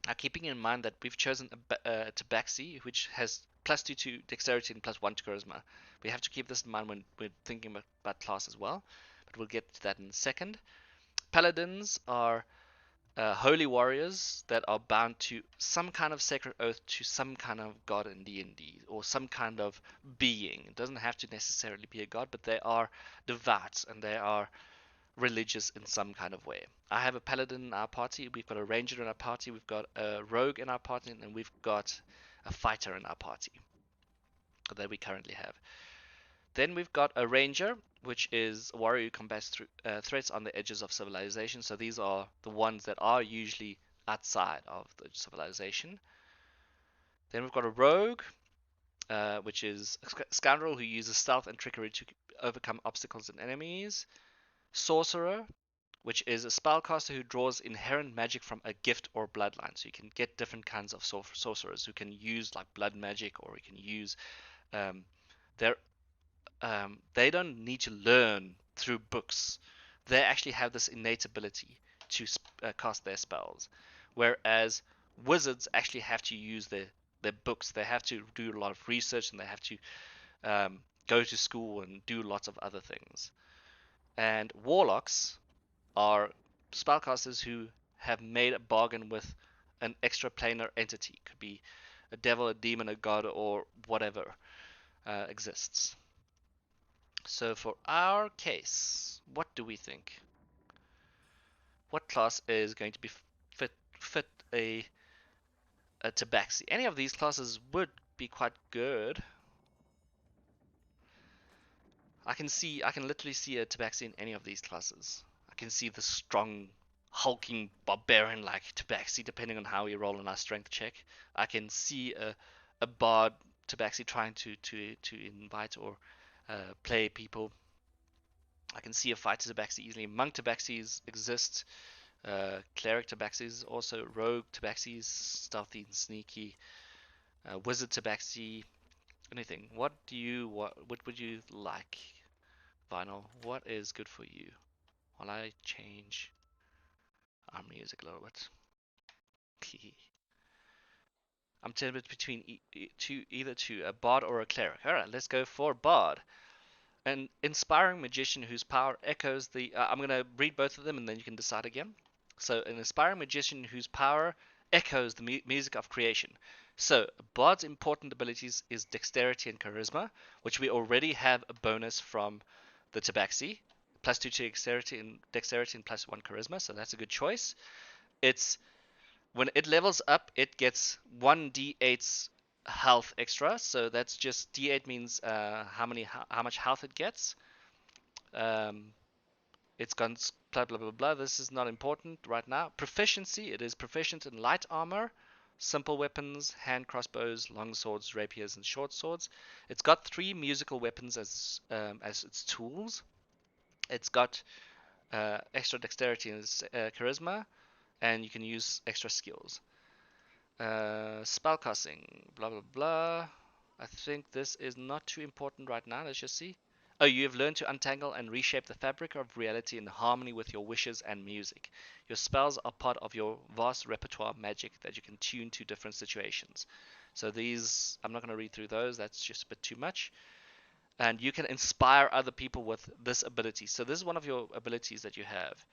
Now, keeping in mind that we've chosen a Tabaxi, which has +2 to dexterity and +1 to charisma. We have to keep this in mind when we're thinking about class as well, but we'll get to that in a second. Paladins are holy warriors that are bound to some kind of sacred oath to some kind of god in D&D or some kind of being. It doesn't have to necessarily be a god, but they are devout and they are religious in some kind of way. I have a paladin in our party, we've got a ranger in our party, we've got a rogue in our party, and we've got a fighter in our party that we currently have. Then we've got a ranger, which is a warrior who combats threats on the edges of civilization. So these are the ones that are usually outside of the civilization. Then we've got a rogue, which is a scoundrel who uses stealth and trickery to overcome obstacles and enemies. Sorcerer, which is a spellcaster who draws inherent magic from a gift or bloodline. So you can get different kinds of sorcerers who can use like blood magic, or you can use um, their they don't need to learn through books. They actually have this innate ability to cast their spells, whereas wizards actually have to use their books. They have to do a lot of research and they have to go to school and do lots of other things. And warlocks are spellcasters who have made a bargain with an extraplanar entity. Could be a devil, a demon, a god, or whatever exists. So for our case, what do we think? What class is going to be fit a tabaxi? Any of these classes would be quite good. I can literally see a tabaxi in any of these classes. I can see the strong, hulking barbarian like tabaxi, depending on how we roll in our strength check. I can see a bard tabaxi trying to invite or play people. I can see a fighter tabaxi easily. Monk tabaxis exist. Cleric tabaxis, also rogue tabaxis, stealthy and sneaky. Wizard tabaxi, anything. What would you like, Vinyl? What is good for you? While I change our music a little bit. I'm tempted between either two, a bard or a cleric. All right, let's go for bard. An inspiring magician whose power echoes the. I'm going to read both of them and then you can decide again. So, an inspiring magician whose power echoes the music of creation. So, Bard's important abilities is dexterity and charisma, which we already have a bonus from the Tabaxi. +2 to dexterity and +1 charisma, so that's a good choice. It's when it levels up, it gets 1d8 health extra. So that's just d8 means how much health it gets. Um, it's gone blah blah blah blah. This is not important right now. Proficiency: it is proficient in light armor, simple weapons, hand crossbows, long swords, rapiers, and short swords. It's got 3 musical weapons as its tools. It's got extra dexterity and charisma, and you can use extra skills. Spellcasting, blah blah blah. I think this is not too important right now. Let's just see. Oh, you have learned to untangle and reshape the fabric of reality in harmony with your wishes and music. Your spells are part of your vast repertoire of magic that you can tune to different situations. So these, I'm not going to read through those. That's just a bit too much. And you can inspire other people with this ability. So this is one of your abilities that you have.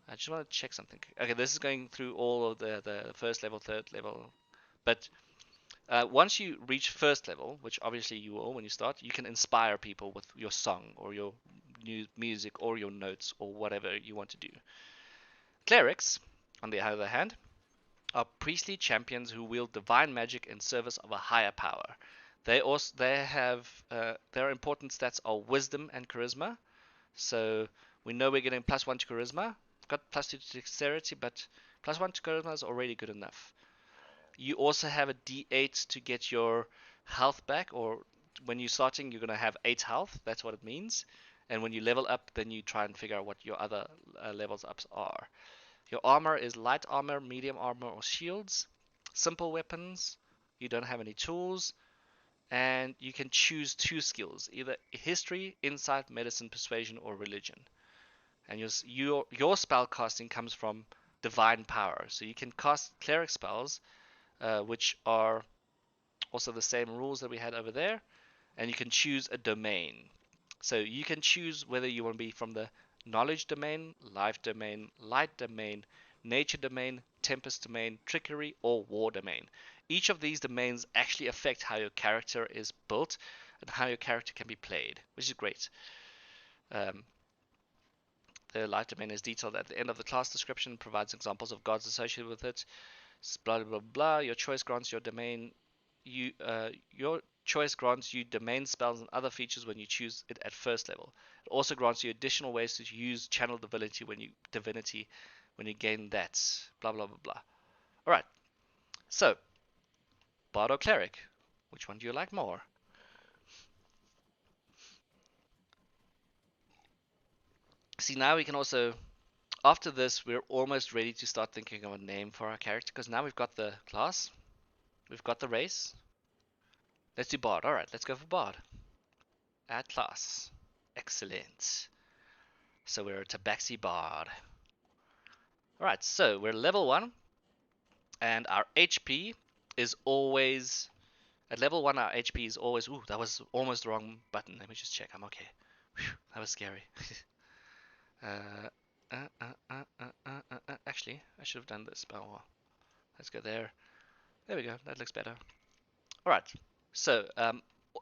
I just want to check something. Okay, this is going through all of the first level, third level. But once you reach first level, which obviously you will when you start, you can inspire people with your song or your new music or your notes or whatever you want to do. Clerics, on the other hand, are priestly champions who wield divine magic in service of a higher power. They have their important stats are wisdom and charisma. So we know we're getting +1 to charisma. We've got +2 to dexterity, but +1 to charisma is already good enough. You also have a d8 to get your health back, or when you're starting, you're going to have 8 health. That's what it means. And when you level up, then you try and figure out what your other levels ups are. Your armor is light armor, medium armor, or shields. Simple weapons. You don't have any tools. And you can choose 2 skills, either history, insight, medicine, persuasion, or religion. And your spell casting comes from divine power. So you can cast cleric spells, which are also the same rules that we had over there, and you can choose a domain. So you can choose whether you want to be from the knowledge domain, life domain, light domain, nature domain, tempest domain, trickery, or war domain. Each of these domains actually affect how your character is built and how your character can be played, which is great. Um, the light domain is detailed at the end of the class description, provides examples of gods associated with it. Blah blah blah blah. Your choice grants your domain. Your choice grants you domain spells and other features when you choose it at first level. It also grants you additional ways to use channel divinity when you gain that. Blah blah blah blah. All right. So, bard or cleric, which one do you like more? See, now we can also, after this, we're almost ready to start thinking of a name for our character because now we've got the class, we've got the race. Let's do bard. All right, let's go for bard. Add class. Excellent. So we're a tabaxi bard. Alright, so we're level 1, and our HP is always... At level 1, our HP is always... Ooh, that was almost the wrong button. Let me just check. I'm okay. Whew, that was scary. Actually, I should have done this. But well, let's go there. There we go. That looks better. Alright, so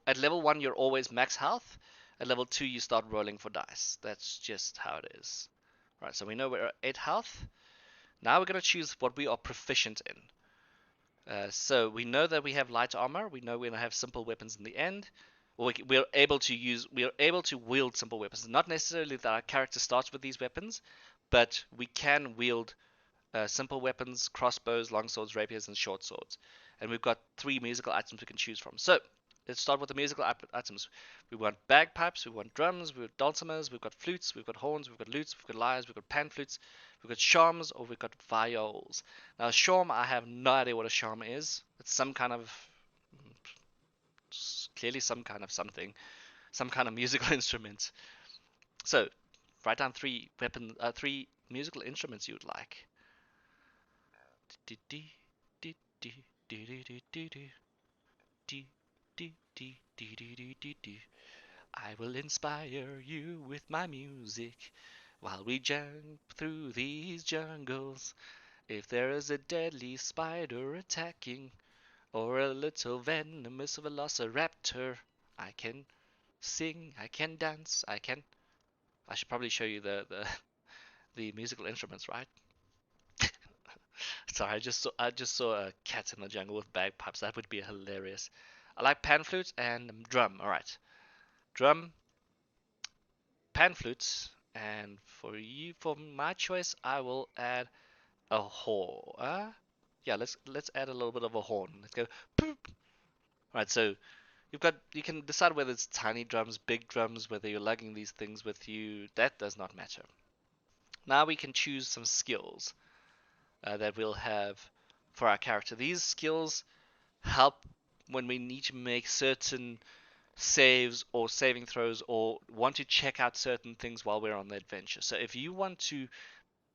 at level 1, you're always max health. At level 2, you start rolling for dice. That's just how it is. Right, so we know we're at 8 health. Now we're going to choose what we are proficient in. So we know that we have light armor. We know we're going to have simple weapons in the end. Or we're able to wield simple weapons. Not necessarily that our character starts with these weapons, but we can wield simple weapons, crossbows, long swords, rapiers, and short swords. And we've got 3 musical items we can choose from. So let's start with the musical items. We want bagpipes, we want drums, we want dulcimers, we've got flutes, we've got horns, we've got lutes, we've got lyres, we've got pan flutes, we've got shawms, or we've got viols. Now, a shawm, I have no idea what a shawm is. It's some kind of, clearly some kind of something, some kind of musical instrument. So, write down 3 musical instruments you would like. I will inspire you with my music while we jump through these jungles. If there is a deadly spider attacking, or a little venomous velociraptor, I can sing, I can dance, I should probably show you the musical instruments, right? Sorry, I just saw a cat in the jungle with bagpipes. That would be hilarious. I like pan flute and drum. All right, drum, pan flute, and for my choice, I will add a horn. Yeah, let's add a little bit of a horn. Let's go. Boop. All right, so you can decide whether it's tiny drums, big drums, whether you're lugging these things with you. That does not matter. Now we can choose some skills that we'll have for our character. These skills help when we need to make certain saves or saving throws or want to check out certain things while we're on the adventure. So if you want to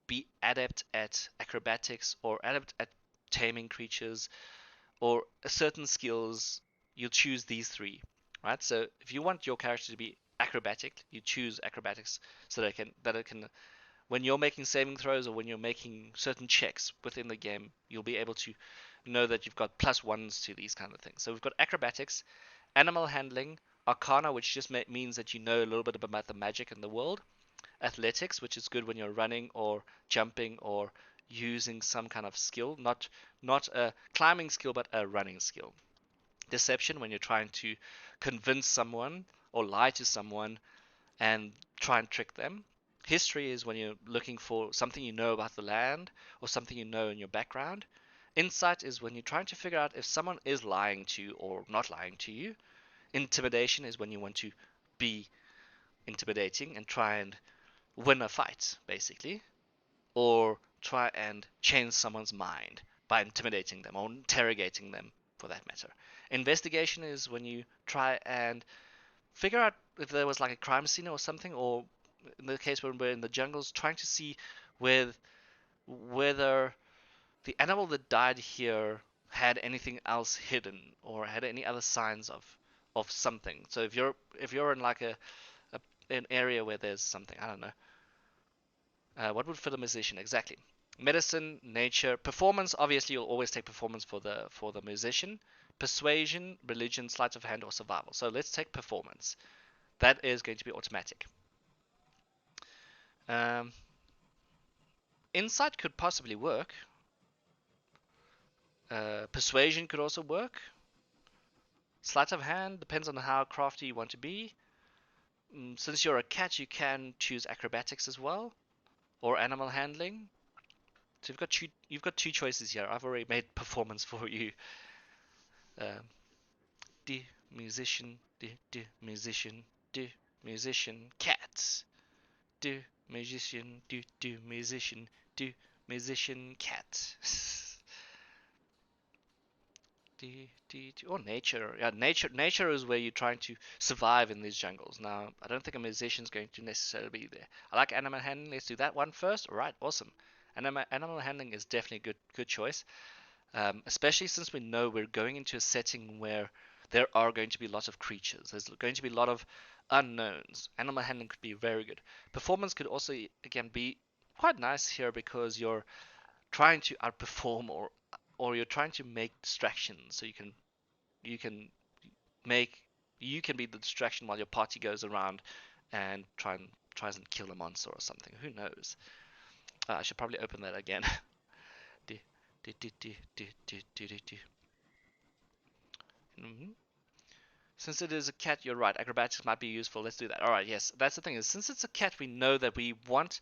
be adept at acrobatics or adept at taming creatures or certain skills, you'll choose these 3. Right? So if you want your character to be acrobatic, you choose acrobatics so that it can when you're making saving throws or when you're making certain checks within the game, you'll be able to know that you've got +1s to these kind of things. So we've got acrobatics, animal handling, arcana, which just means that you know a little bit about the magic in the world, athletics, which is good when you're running or jumping or using some kind of skill, not a climbing skill, but a running skill. Deception, when you're trying to convince someone or lie to someone and try and trick them. History is when you're looking for something you know about the land or something you know in your background. Insight is when you're trying to figure out if someone is lying to you or not lying to you. Intimidation is when you want to be intimidating and try and win a fight, basically, or try and change someone's mind by intimidating them or interrogating them, for that matter. Investigation is when you try and figure out if there was like a crime scene or something, or in the case when we're in the jungles, trying to see whether the animal that died here had anything else hidden or had any other signs of something. So if you're in like an area where there's something, I don't know, what would fit a musician exactly? Medicine, nature, performance. Obviously, you'll always take performance for the musician. Persuasion, religion, sleight of hand, or survival. So let's take performance. That is going to be automatic. Um, Insight could possibly work. Persuasion could also work. Sleight of hand depends on how crafty you want to be. Since you're a cat, you can choose acrobatics as well, or animal handling. So you've got two choices here. I've already made performance for you. Um, D musician, musician, musician, cat. Do musician, do musician, do musician, cat. Or nature. Yeah, nature is where you're trying to survive in these jungles. Now, I don't think a musician's going to necessarily be there. I like animal handling. Let's do that one first. All right, awesome. Animal handling is definitely a good choice, especially since we know we're going into a setting where there are going to be lots of creatures. There's going to be a lot of unknowns. Animal handling could be very good. Performance could also, again, be quite nice here because you're trying to outperform or you're trying to make distractions so you can make you can be the distraction while your party goes around and tries and kill a monster or something. Who knows? I should probably open that again. Mhm. Since it is a cat, you're right. Acrobatics might be useful. Let's do that. All right. Yes, that's the thing is since it's a cat, we know that we want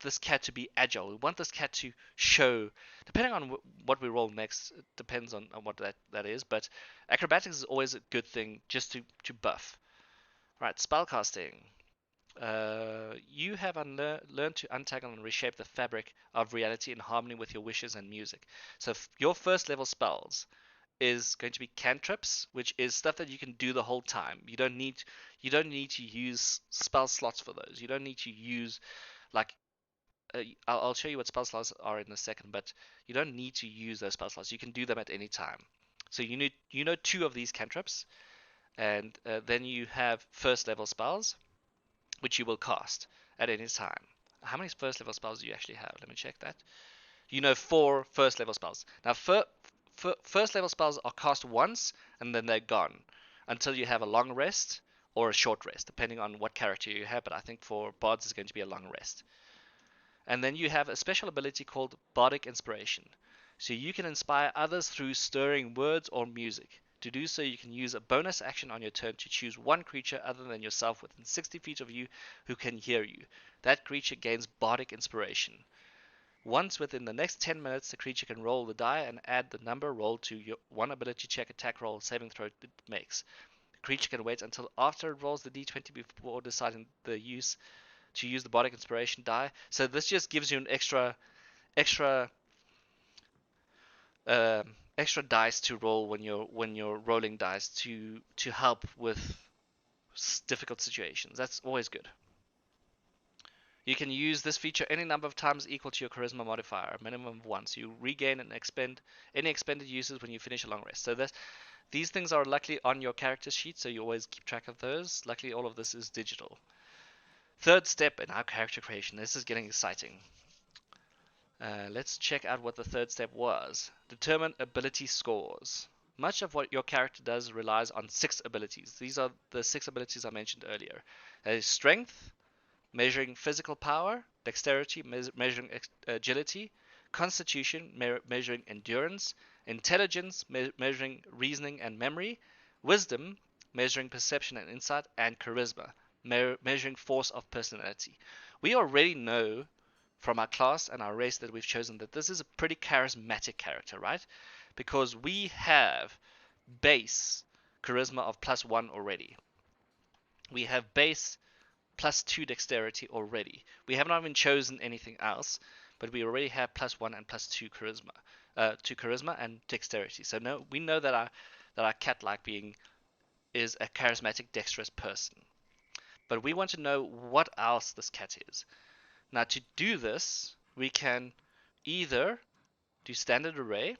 this cat to be agile. We want this cat to show, depending on what we roll next, it depends on what that is. But acrobatics is always a good thing just to buff. Right. Spellcasting. You have learned to untangle and reshape the fabric of reality in harmony with your wishes and music. So your first level spells is going to be cantrips, which is stuff that you can do the whole time. You don't need to use spell slots for those. You don't need to use like I'll show you what spell slots are in a second, but you don't need to use those spell slots. You can do them at any time. So you know two of these cantrips, and then you have first level spells, which you will cast at any time. How many first level spells do you actually have? Let me check that. You know four first level spells. Now, first level spells are cast once and then they're gone until you have a long rest or a short rest, depending on what character you have. But I think for bards it's going to be a long rest. And then you have a special ability called Bardic Inspiration. So you can inspire others through stirring words or music. To do so, you can use a bonus action on your turn to choose one creature other than yourself within 60 feet of you who can hear you. That creature gains Bardic Inspiration. Once within the next 10 minutes, the creature can roll the die and add the number rolled to your one ability check, attack roll, saving throw it makes. The creature can wait until after it rolls the d20 before deciding to use the bardic inspiration die. So this just gives you an extra extra dice to roll when you're rolling dice to help with difficult situations. That's always good. You can use this feature any number of times equal to your charisma modifier, a minimum of once. You regain and expend any expended uses when you finish a long rest. So these things are luckily on your character sheet, so you always keep track of those. Luckily, all of this is digital. Third step in our character creation. This is getting exciting. Let's check out what the third step was. Determine ability scores. Much of what your character does relies on 6 abilities. These are the 6 abilities I mentioned earlier. That is strength, measuring physical power; dexterity, measuring agility; constitution, measuring endurance; intelligence, measuring reasoning and memory; wisdom, measuring perception and insight; and charisma, measuring force of personality. We already know from our class and our race that we've chosen that this is a pretty charismatic character, right? Because we have base charisma of +1 already. We have base +2 dexterity already. We have not even chosen anything else, but we already have +1 and +2 charisma, to charisma and dexterity. So no, we know that our cat-like being is a charismatic, dexterous person. But we want to know what else this cat is. Now to do this, we can either do standard array,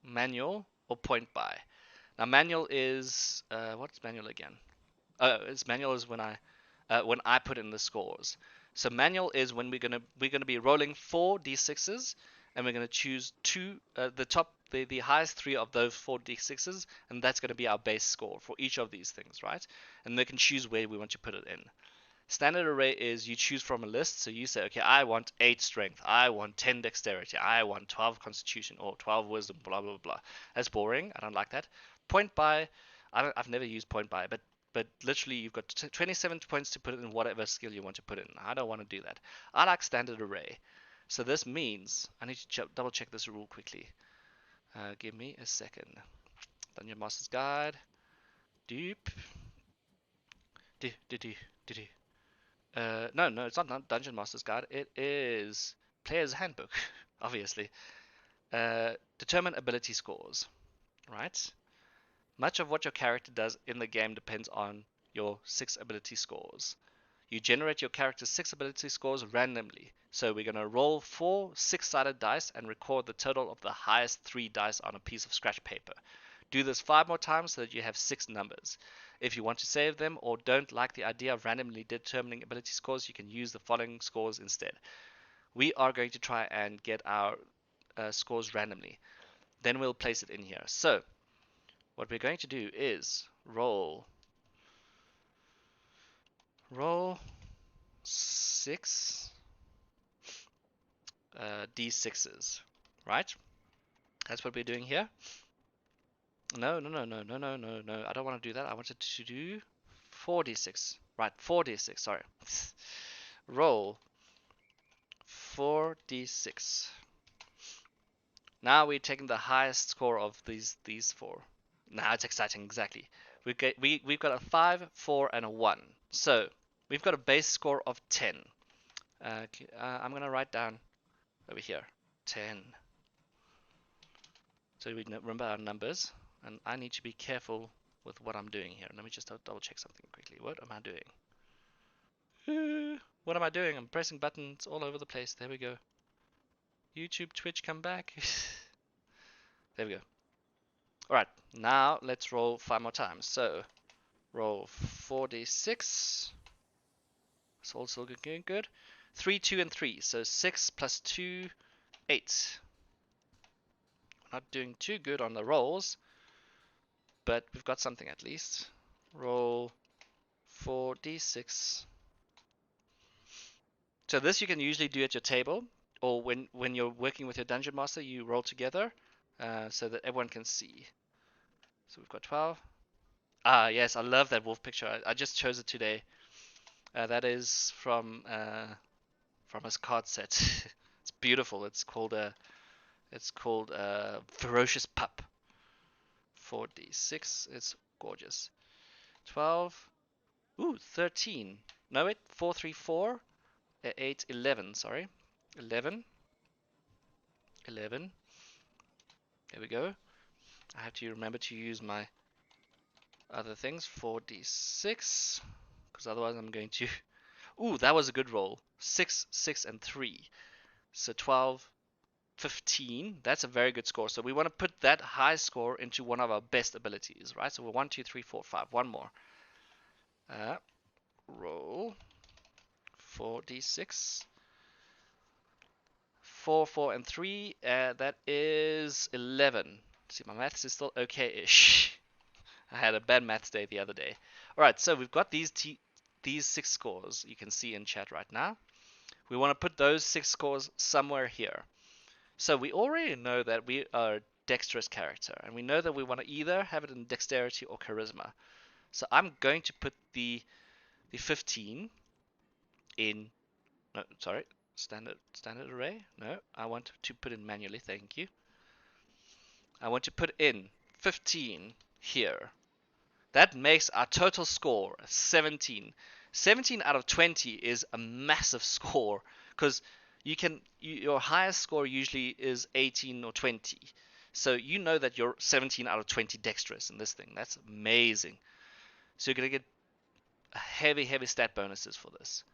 manual, or point by. Now manual is what's manual again? It's manual is when I put in the scores. So manual is when we're gonna be rolling 4d6s, and we're gonna choose the highest 3 of those 4d6s, and that's gonna be our base score for each of these things, right? And they can choose where we want to put it in. Standard array is you choose from a list, so you say, okay, I want 8 strength, I want 10 dexterity, I want 12 constitution, or 12 wisdom, blah blah blah. That's boring. I don't like that. Point buy, I've never used point buy, but literally you've got 27 points to put in whatever skill you want to put in. I don't want to do that. I like standard array. So this means I need to double check this rule quickly. Give me a second. Dungeon Master's Guide. Doop. Do do do do do. No, it's not Dungeon Master's Guide. It is Player's Handbook, obviously. Determine ability scores, right? Much of what your character does in the game depends on your 6 ability scores. You generate your character's 6 ability scores randomly. So we're going to roll 4 6-sided dice and record the total of the highest 3 dice on a piece of scratch paper. Do this 5 more times so that you have 6 numbers. If you want to save them or don't like the idea of randomly determining ability scores, you can use the following scores instead. We are going to try and get our scores randomly. Then we'll place it in here. So what we're going to do is roll 6 d6s, right? That's what we're doing here. No. I don't want to do that. I wanted to do 4d6. Right, 4d6, sorry. Roll 4d6. Now we're taking the highest score of these 4. Now it's exciting, exactly. We've got a 5, 4, and a 1. So we've got a base score of 10. I'm going to write down over here 10. So we remember our numbers, and I need to be careful with what I'm doing here. Let me just double check something quickly. What am I doing? What am I doing? I'm pressing buttons all over the place. There we go. YouTube, Twitch, come back. There we go. Alright, now let's roll 5 more times. So, roll 4d6. It's also going good. 3, 2, and 3. So 6 plus 2, 8. Not doing too good on the rolls, but we've got something at least. Roll 4d6. So this you can usually do at your table, or when you're working with your dungeon master, you roll together so that everyone can see. So we've got 12. Ah, yes, I love that wolf picture. I just chose it today. That is from his card set. It's beautiful. It's called Ferocious Pup. 4d6. It's gorgeous. 12. Ooh, 13. No, wait. 4, 3, 4. 8, 11. Sorry. 11. 11. There we go. I have to remember to use my other things. 4d6. Because otherwise I'm going to... Ooh, that was a good roll. 6, 6, and 3. So 12, 15. That's a very good score. So we want to put that high score into one of our best abilities, right? So we're 1, 2, 3, 4, 5. One more. Roll 4d6. 4, 4, and 3. That is 11. See, my maths is still okay-ish. I had a bad maths day the other day. Alright, so we've got these 6 scores you can see in chat right now. We want to put those 6 scores somewhere here. So we already know that we are a dexterous character, and we know that we want to either have it in dexterity or charisma. So I'm going to put the 15 in... No, sorry. Standard array? No, I want to put in manually, thank you. I want to put in 15 here. That makes our total score 17. 17 out of 20 is a massive score, because your highest score usually is 18 or 20. So you know that you're 17 out of 20 dexterous in this thing. That's amazing. So you're going to get heavy stat bonuses for this.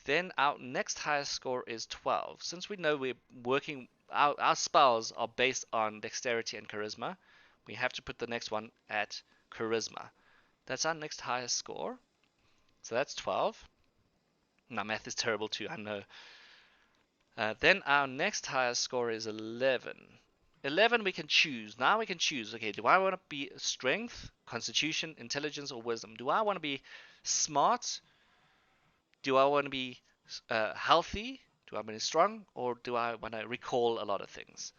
Then our next highest score is 12. Since we know we're working, our spells are based on dexterity and charisma, we have to put the next one at charisma. That's our next highest score. So that's 12. My math is terrible too, I know. Then our next highest score is 11. 11 we can choose. Now we can choose, okay, do I want to be strength, constitution, intelligence, or wisdom? Do I want to be smart? Do I want to be healthy? Do I want to be strong? Or do I want to recall a lot of things?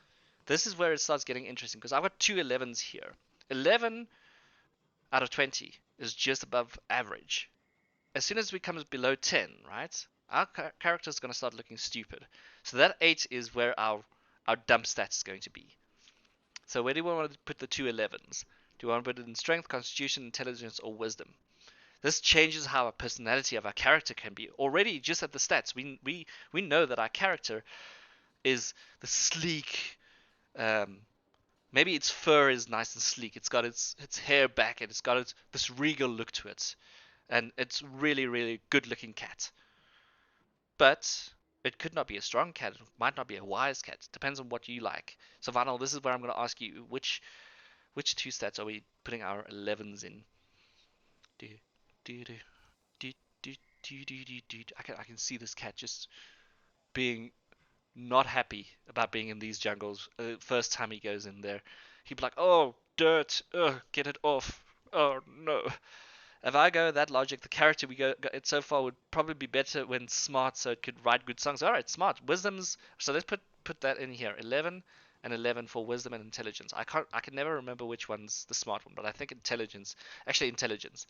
This is where it starts getting interesting because I've got two 11s here. 11 out of 20 is just above average. As soon as we come below 10, right, our character is going to start looking stupid. So that 8 is where our dump stats is going to be. So where do we want to put the two 11s? Do we want to put it in strength, constitution, intelligence, or wisdom? This changes how our personality of our character can be. Already, just at the stats, we know that our character is the sleek. Maybe its fur is nice and sleek. It's got its hair back, and it's got this regal look to it, and it's really good looking cat. But it could not be a strong cat. It might not be a wise cat. It depends on what you like. So, Vinyl, this is where I'm going to ask you which two stats are we putting our 11s in? Do do do do do do do do do. I can see this cat just being not happy about being in these jungles. First time he goes in there, he'd be like, "Oh, dirt! Ugh, get it off! Oh no!" If I go that logic, the character we got it so far would probably be better when smart, so it could write good songs. All right, smart, wisdom's. So let's put that in here. 11 and 11 for wisdom and intelligence. I can never remember which one's the smart one, but I think intelligence. Actually, intelligence.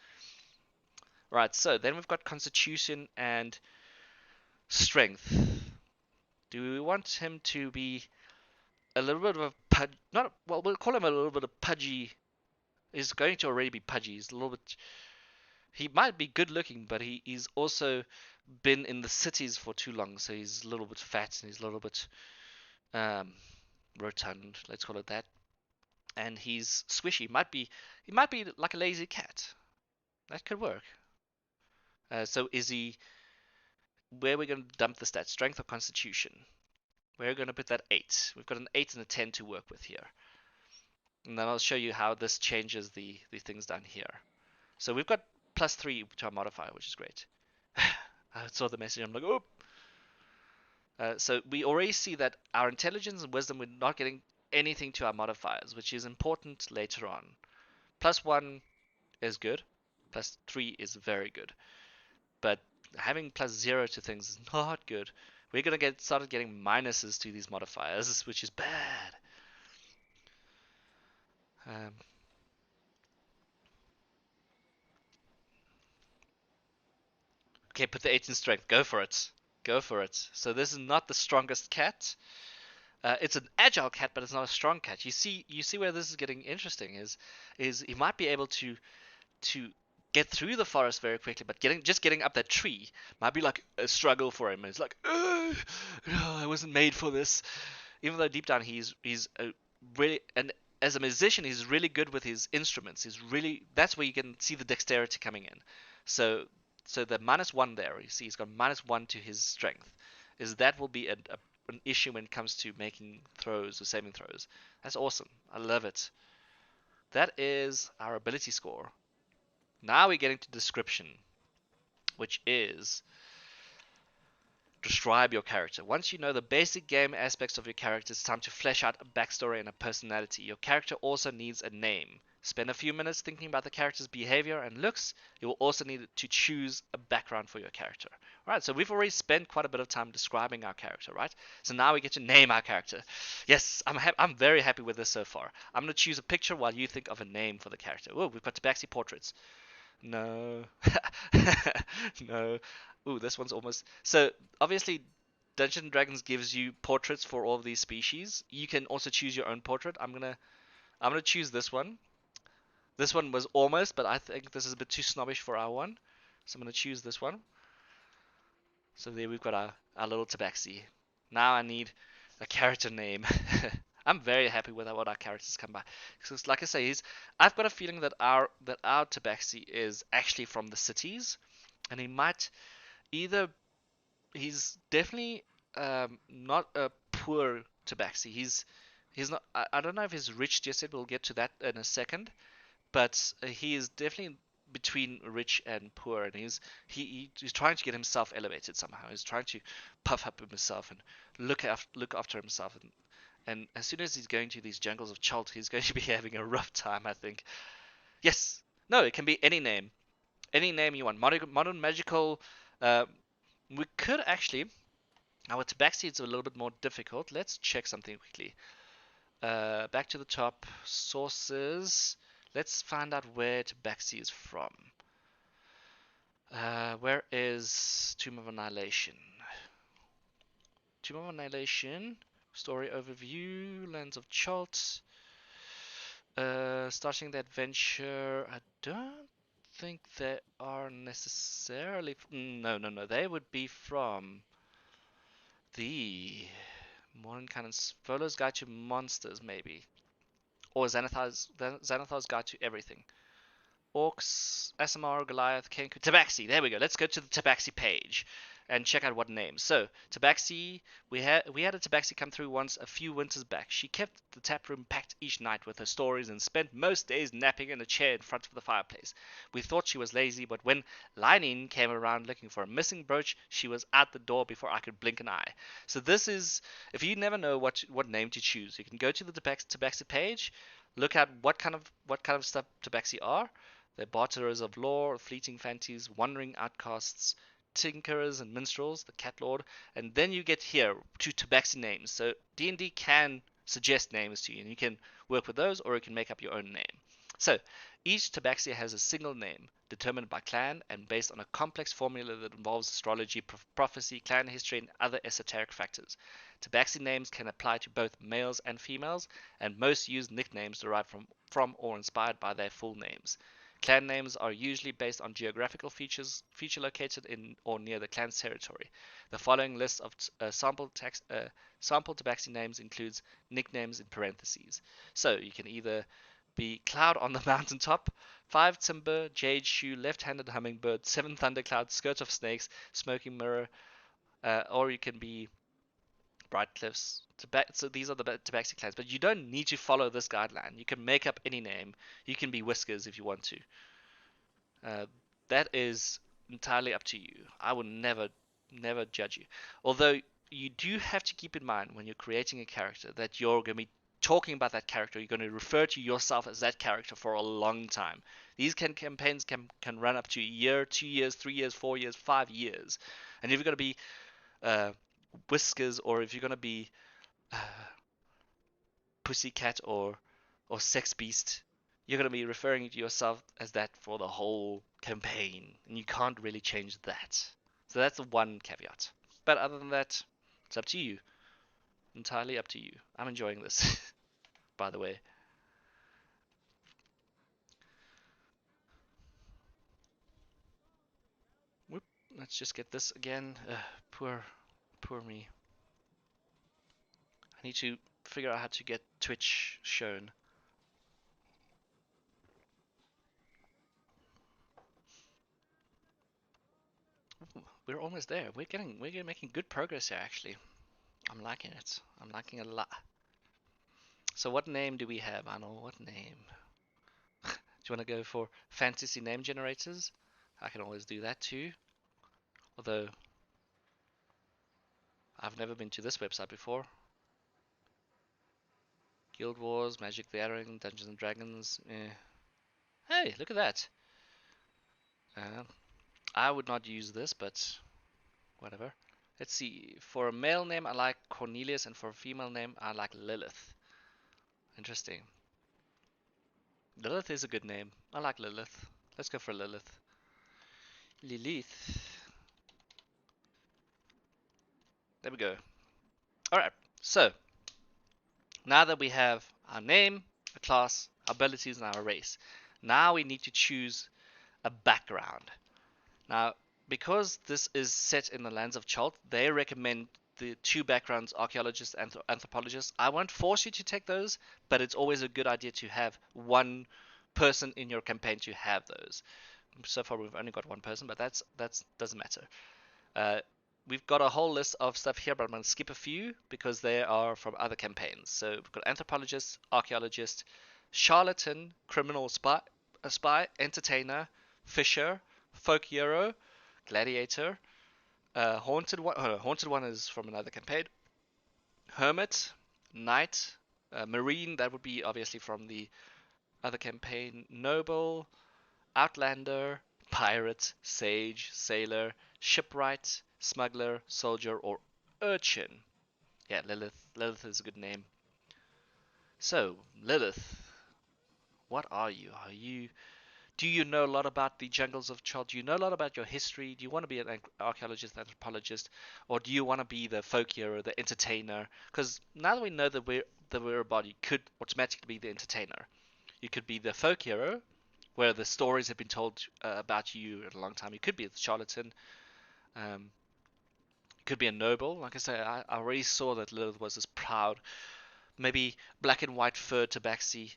Right. So then we've got constitution and strength. Do we want him to be a little bit of a not well, we'll call him a little bit of pudgy. He's going to already be pudgy. He's a little bit. He might be good looking, but he's also been in the cities for too long, so he's a little bit fat and he's a little bit um, rotund. Let's call it that. And he's squishy. He might be like a lazy cat. That could work. So is he? Where are we going to dump the stats? Strength or constitution? We're going to put that 8. We've got an 8 and a 10 to work with here. And then I'll show you how this changes the things down here. So we've got +3 to our modifier, which is great. I saw the message, I'm like, oh! So we already see that our intelligence and wisdom, we're not getting anything to our modifiers, which is important later on. +1 is good. +3 is very good. But having +0 to things is not good. We're going to started getting minuses to these modifiers, which is bad. Um, okay, put the 8 in strength. Go for it. Go for it. So this is not the strongest cat. It's an agile cat, but it's not a strong cat. You see where this is getting interesting is he might be able to get through the forest very quickly, but getting up that tree might be like a struggle for him. It's like, no, I wasn't made for this. Even though deep down he's a really, and as a musician he's really good with his instruments. That's where you can see the dexterity coming in. So the -1 there, you see he's got -1 to his strength. Is that will be an issue when it comes to making throws or saving throws. That's awesome. I love it. That is our ability score. Now we get into description, which is describe your character. Once you know the basic game aspects of your character, it's time to flesh out a backstory and a personality. Your character also needs a name. Spend a few minutes thinking about the character's behavior and looks. You will also need to choose a background for your character. Alright, so we've already spent quite a bit of time describing our character, right? So now we get to name our character. Yes, I'm very happy with this so far. I'm going to choose a picture while you think of a name for the character. Oh, we've got tabaxi portraits. No. No. Ooh, this one's almost... So, obviously, Dungeons and Dragons gives you portraits for all of these species. You can also choose your own portrait. I'm gonna choose this one. This one was almost, but I think this is a bit too snobbish for our one. So I'm gonna choose this one. So there we've got our little tabaxi. Now I need a character name. I'm very happy with what our characters come by. Because like I say, I've got a feeling that our tabaxi is actually from the cities, and he might either he's definitely not a poor tabaxi. He's not. I don't know if he's rich just yet. We'll get to that in a second. But he is definitely between rich and poor, and he's trying to get himself elevated somehow. He's trying to puff up himself and look after himself. And as soon as he's going to these jungles of Chult, he's going to be having a rough time, I think. Yes. No, it can be any name. Any name you want. Modern magical. Uh, we could actually. Now with Tabaxi, it's a little bit more difficult. Let's check something quickly. Back to the top. Sources. Let's find out where Tabaxi is from. Where is Tomb of Annihilation? Tomb of Annihilation. Story overview. Lands of Chult. Starting the adventure. I don't think they are necessarily. No, no, no. They would be from the Modern Canon's Volo's Guide to Monsters, maybe. Or Xanathar's Guide to Everything. Orcs, Asimar, Goliath, Kenku, Tabaxi. There we go. Let's go to the Tabaxi page and check out what names. So Tabaxi, we had a Tabaxi come through once a few winters back. She kept the tap room packed each night with her stories and spent most days napping in a chair in front of the fireplace. We thought she was lazy, but when Lining came around looking for a missing brooch, she was out the door before I could blink an eye. So this is, if you never know what name to choose, you can go to the Tabaxi page, look at what kind of stuff Tabaxi are. They're barterers of lore, fleeting fancies, wandering outcasts, tinkerers and minstrels, the cat lord, and then you get here to Tabaxi names. So D&D can suggest names to you, and you can work with those, or you can make up your own name. So each Tabaxi has a single name, determined by clan and based on a complex formula that involves astrology, prophecy, clan history, and other esoteric factors. Tabaxi names can apply to both males and females, and most use nicknames derived from or inspired by their full names. Clan names are usually based on geographical feature located in or near the clan's territory. The following list of sample Tabaxi names includes nicknames in parentheses. So you can either be Cloud on the Mountaintop, 5 Timber, Jade Shoe, Left-Handed Hummingbird, 7 Thundercloud, Skirt of Snakes, Smoking Mirror, or you can be Bright Cliffs. So these are the Tabaxi clans, but you don't need to follow this guideline. You can make up any name. You can be Whiskers if you want to. That is entirely up to you. I will never judge you. Although you do have to keep in mind when you're creating a character that you're going to be talking about that character. You're going to refer to yourself as that character for a long time. These campaigns can run up to a year, 2 years, 3 years, 4 years, 5 years. And if you're going to be Whiskers, or if you're going to be Pussycat or Sex Beast, you're going to be referring to yourself as that for the whole campaign, and you can't really change that. So that's the one caveat. But other than that, it's up to you. Entirely up to you. I'm enjoying this, by the way. Whoop. Let's just get this again. Poor me. I need to figure out how to get Twitch shown. Ooh, we're almost there. We're making good progress here, actually. I'm liking it. I'm liking it a lot. So what name do we have, Arnold? What name? Do you want to go for fantasy name generators? I can always do that too. Although I've never been to this website before. Guild Wars, Magic the Gathering, Dungeons and Dragons. Hey, look at that. I would not use this, but whatever. Let's see. For a male name, I like Cornelius, and for a female name, I like Lilith. Interesting. Lilith is a good name. I like Lilith. Let's go for Lilith. Lilith. There we go. Alright, so now that we have our name, a class, our abilities, and our race, now we need to choose a background. Now, because this is set in the lands of Chult, they recommend the 2 backgrounds, archaeologist and anthropologist. I won't force you to take those, but it's always a good idea to have one person in your campaign to have those. So far we've only got one person, but that doesn't matter. We've got a whole list of stuff here, but I'm going to skip a few because they are from other campaigns. So we've got anthropologist, archaeologist, charlatan, criminal spy, entertainer, Fisher, Folk Hero, Gladiator, Haunted One. Oh, no, Haunted One is from another campaign. Hermit, Knight, Marine. That would be obviously from the other campaign. Noble, Outlander, Pirate, Sage, Sailor, Shipwright, Smuggler, Soldier, or Urchin. Yeah, Lilith. Lilith is a good name. So, Lilith, what are you? Do you know a lot about the jungles of Chol? Do you know a lot about your history? Do you want to be an archaeologist, anthropologist, or do you want to be the folk hero, the entertainer? Because now that we know that we're a body, you could automatically be the entertainer. You could be the folk hero, where the stories have been told about you in a long time. You could be the charlatan. Um, you could be a noble. Like I say, I already saw that Lilith was this proud, maybe black and white fur tabaxi,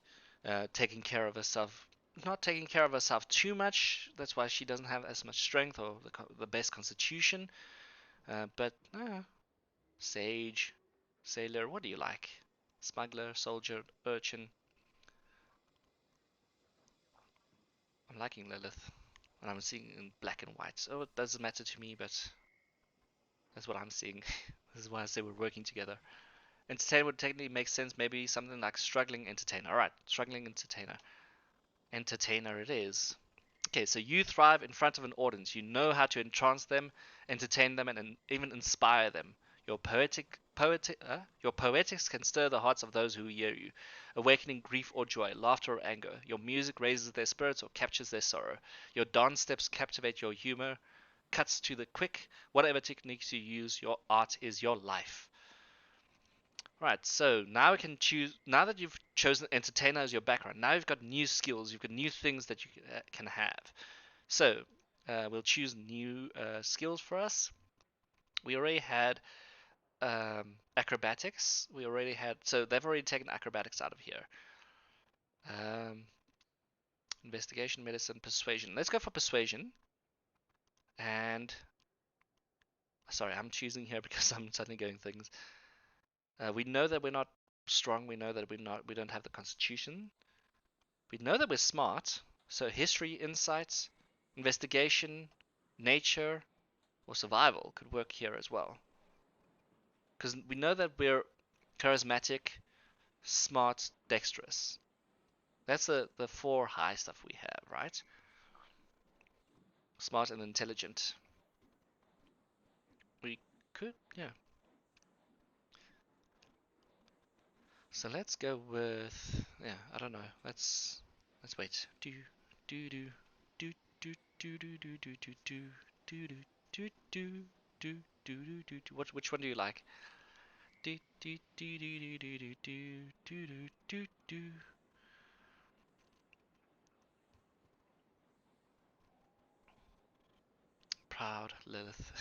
taking care of herself. Not taking care of herself too much. That's why she doesn't have as much strength or the best constitution. But sage, sailor, what do you like? Smuggler, soldier, urchin. I'm liking Lilith, and I'm seeing in black and white. So it doesn't matter to me, but that's what I'm seeing. This is why I say we're working together. Entertainer would technically make sense. Maybe something like struggling entertainer. All right, struggling entertainer. Entertainer it is. Okay, so you thrive in front of an audience. You know how to entrance them, entertain them, and even inspire them. Your poetics can stir the hearts of those who hear you, awakening grief or joy, laughter or anger. Your music raises their spirits or captures their sorrow. Your dance steps captivate your humor, cuts to the quick. Whatever techniques you use, your art is your life. Right, so now we can choose. Now that you've chosen entertainer as your background, now you've got new skills. You've got new things that you can have. So we'll choose new skills for us. We already had acrobatics. We already had. So they've already taken acrobatics out of here. Um, investigation, medicine, persuasion. Let's go for persuasion. And sorry, I'm choosing here because I'm suddenly going things. We know that we're not strong. We know that we don't have the constitution. We know that we're smart. So history, insights, investigation, nature, or survival could work here as well. Because we know that we're charismatic, smart, dexterous. That's the four high stuff we have, right? Smart and intelligent. We could, yeah. So let's go with, yeah, I don't know. Let's wait. Do do do do do do do do do do do do do do do do do do. Which one do you like? Do do do do do do do do do do do. Proud Lilith.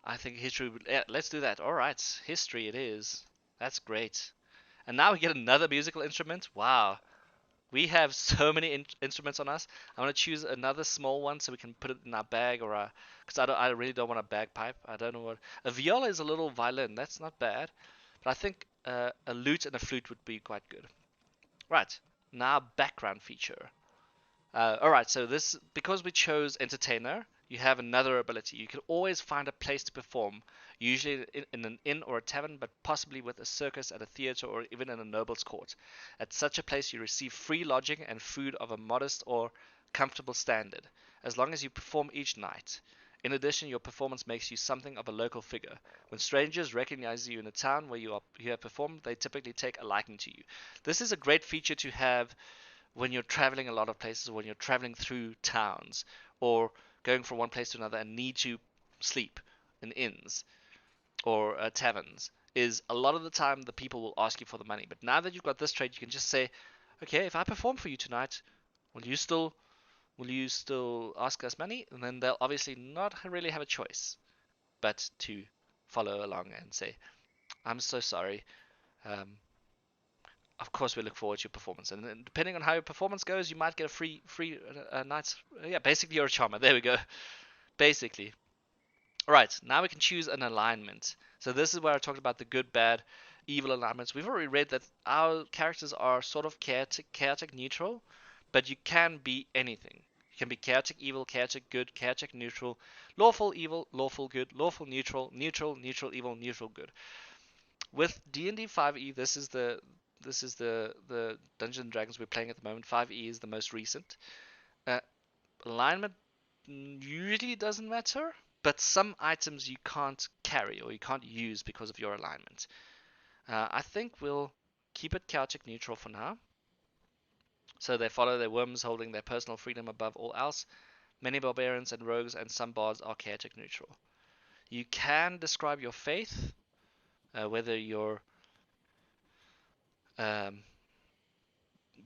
I think history would. Yeah, let's do that. All right, history it is. That's great. And now we get another musical instrument. Wow, we have so many instruments on us. I'm gonna choose another small one so we can put it in our bag or a. Because I really don't want a bagpipe. I don't know what a viola is. A little violin. That's not bad. But I think a lute and a flute would be quite good. Right, now background feature. Alright, so this, because we chose entertainer, you have another ability. You can always find a place to perform, usually in an inn or a tavern, but possibly with a circus at a theater or even in a noble's court. At such a place, you receive free lodging and food of a modest or comfortable standard, as long as you perform each night. In addition, your performance makes you something of a local figure. When strangers recognize you in a town where you have performed, they typically take a liking to you. This is a great feature to have when you're traveling a lot of places, when you're traveling through towns, or going from one place to another and need to sleep in inns or taverns, is a lot of the time the people will ask you for the money. But now that you've got this trade, you can just say, okay, if I perform for you tonight, will you still ask us money? And then they'll obviously not really have a choice but to follow along and say, I'm so sorry. Um, of course we look forward to your performance, and then depending on how your performance goes, you might get a free night's. Yeah, basically you're a charmer. There we go. Basically, Alright, now we can choose an alignment. So this is where I talked about the good, bad, evil alignments. We've already read that our characters are sort of chaotic neutral, but you can be anything. You can be chaotic evil, chaotic good, chaotic neutral, lawful evil, lawful good, lawful neutral, neutral, neutral evil, neutral good. With D&D 5e, this is the Dungeons and Dragons we're playing at the moment. 5e is the most recent. Uh, Alignment usually doesn't matter, but some items you can't carry or you can't use because of your alignment. I think we'll keep it chaotic neutral for now. So they follow their whims, holding their personal freedom above all else. Many barbarians and rogues and some bards are chaotic neutral. You can describe your faith, whether your um,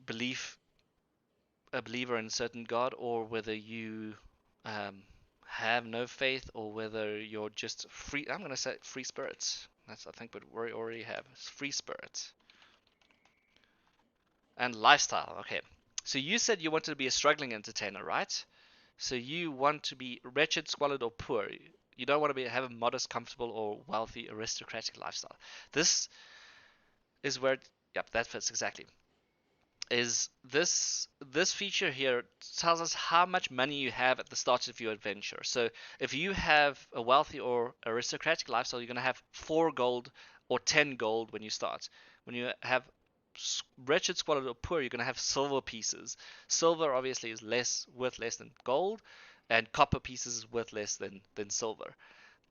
belief a believer in a certain god, or whether you um, have no faith, or whether you're just free. I'm gonna say free spirits. That's I think what we already have. It's free spirits and lifestyle. Okay, so you said you wanted to be a struggling entertainer, right? So you want to be wretched, squalid, or poor. You don't want to have a modest, comfortable, or wealthy, aristocratic lifestyle. This is where, yep, that fits exactly. Is this feature here tells us how much money you have at the start of your adventure. So if you have a wealthy or aristocratic lifestyle, you're going to have 4 gold or 10 gold when you start. When you have wretched, squalid, or poor, you're going to have silver pieces. Silver obviously is worth less than gold, and copper pieces is worth less than silver.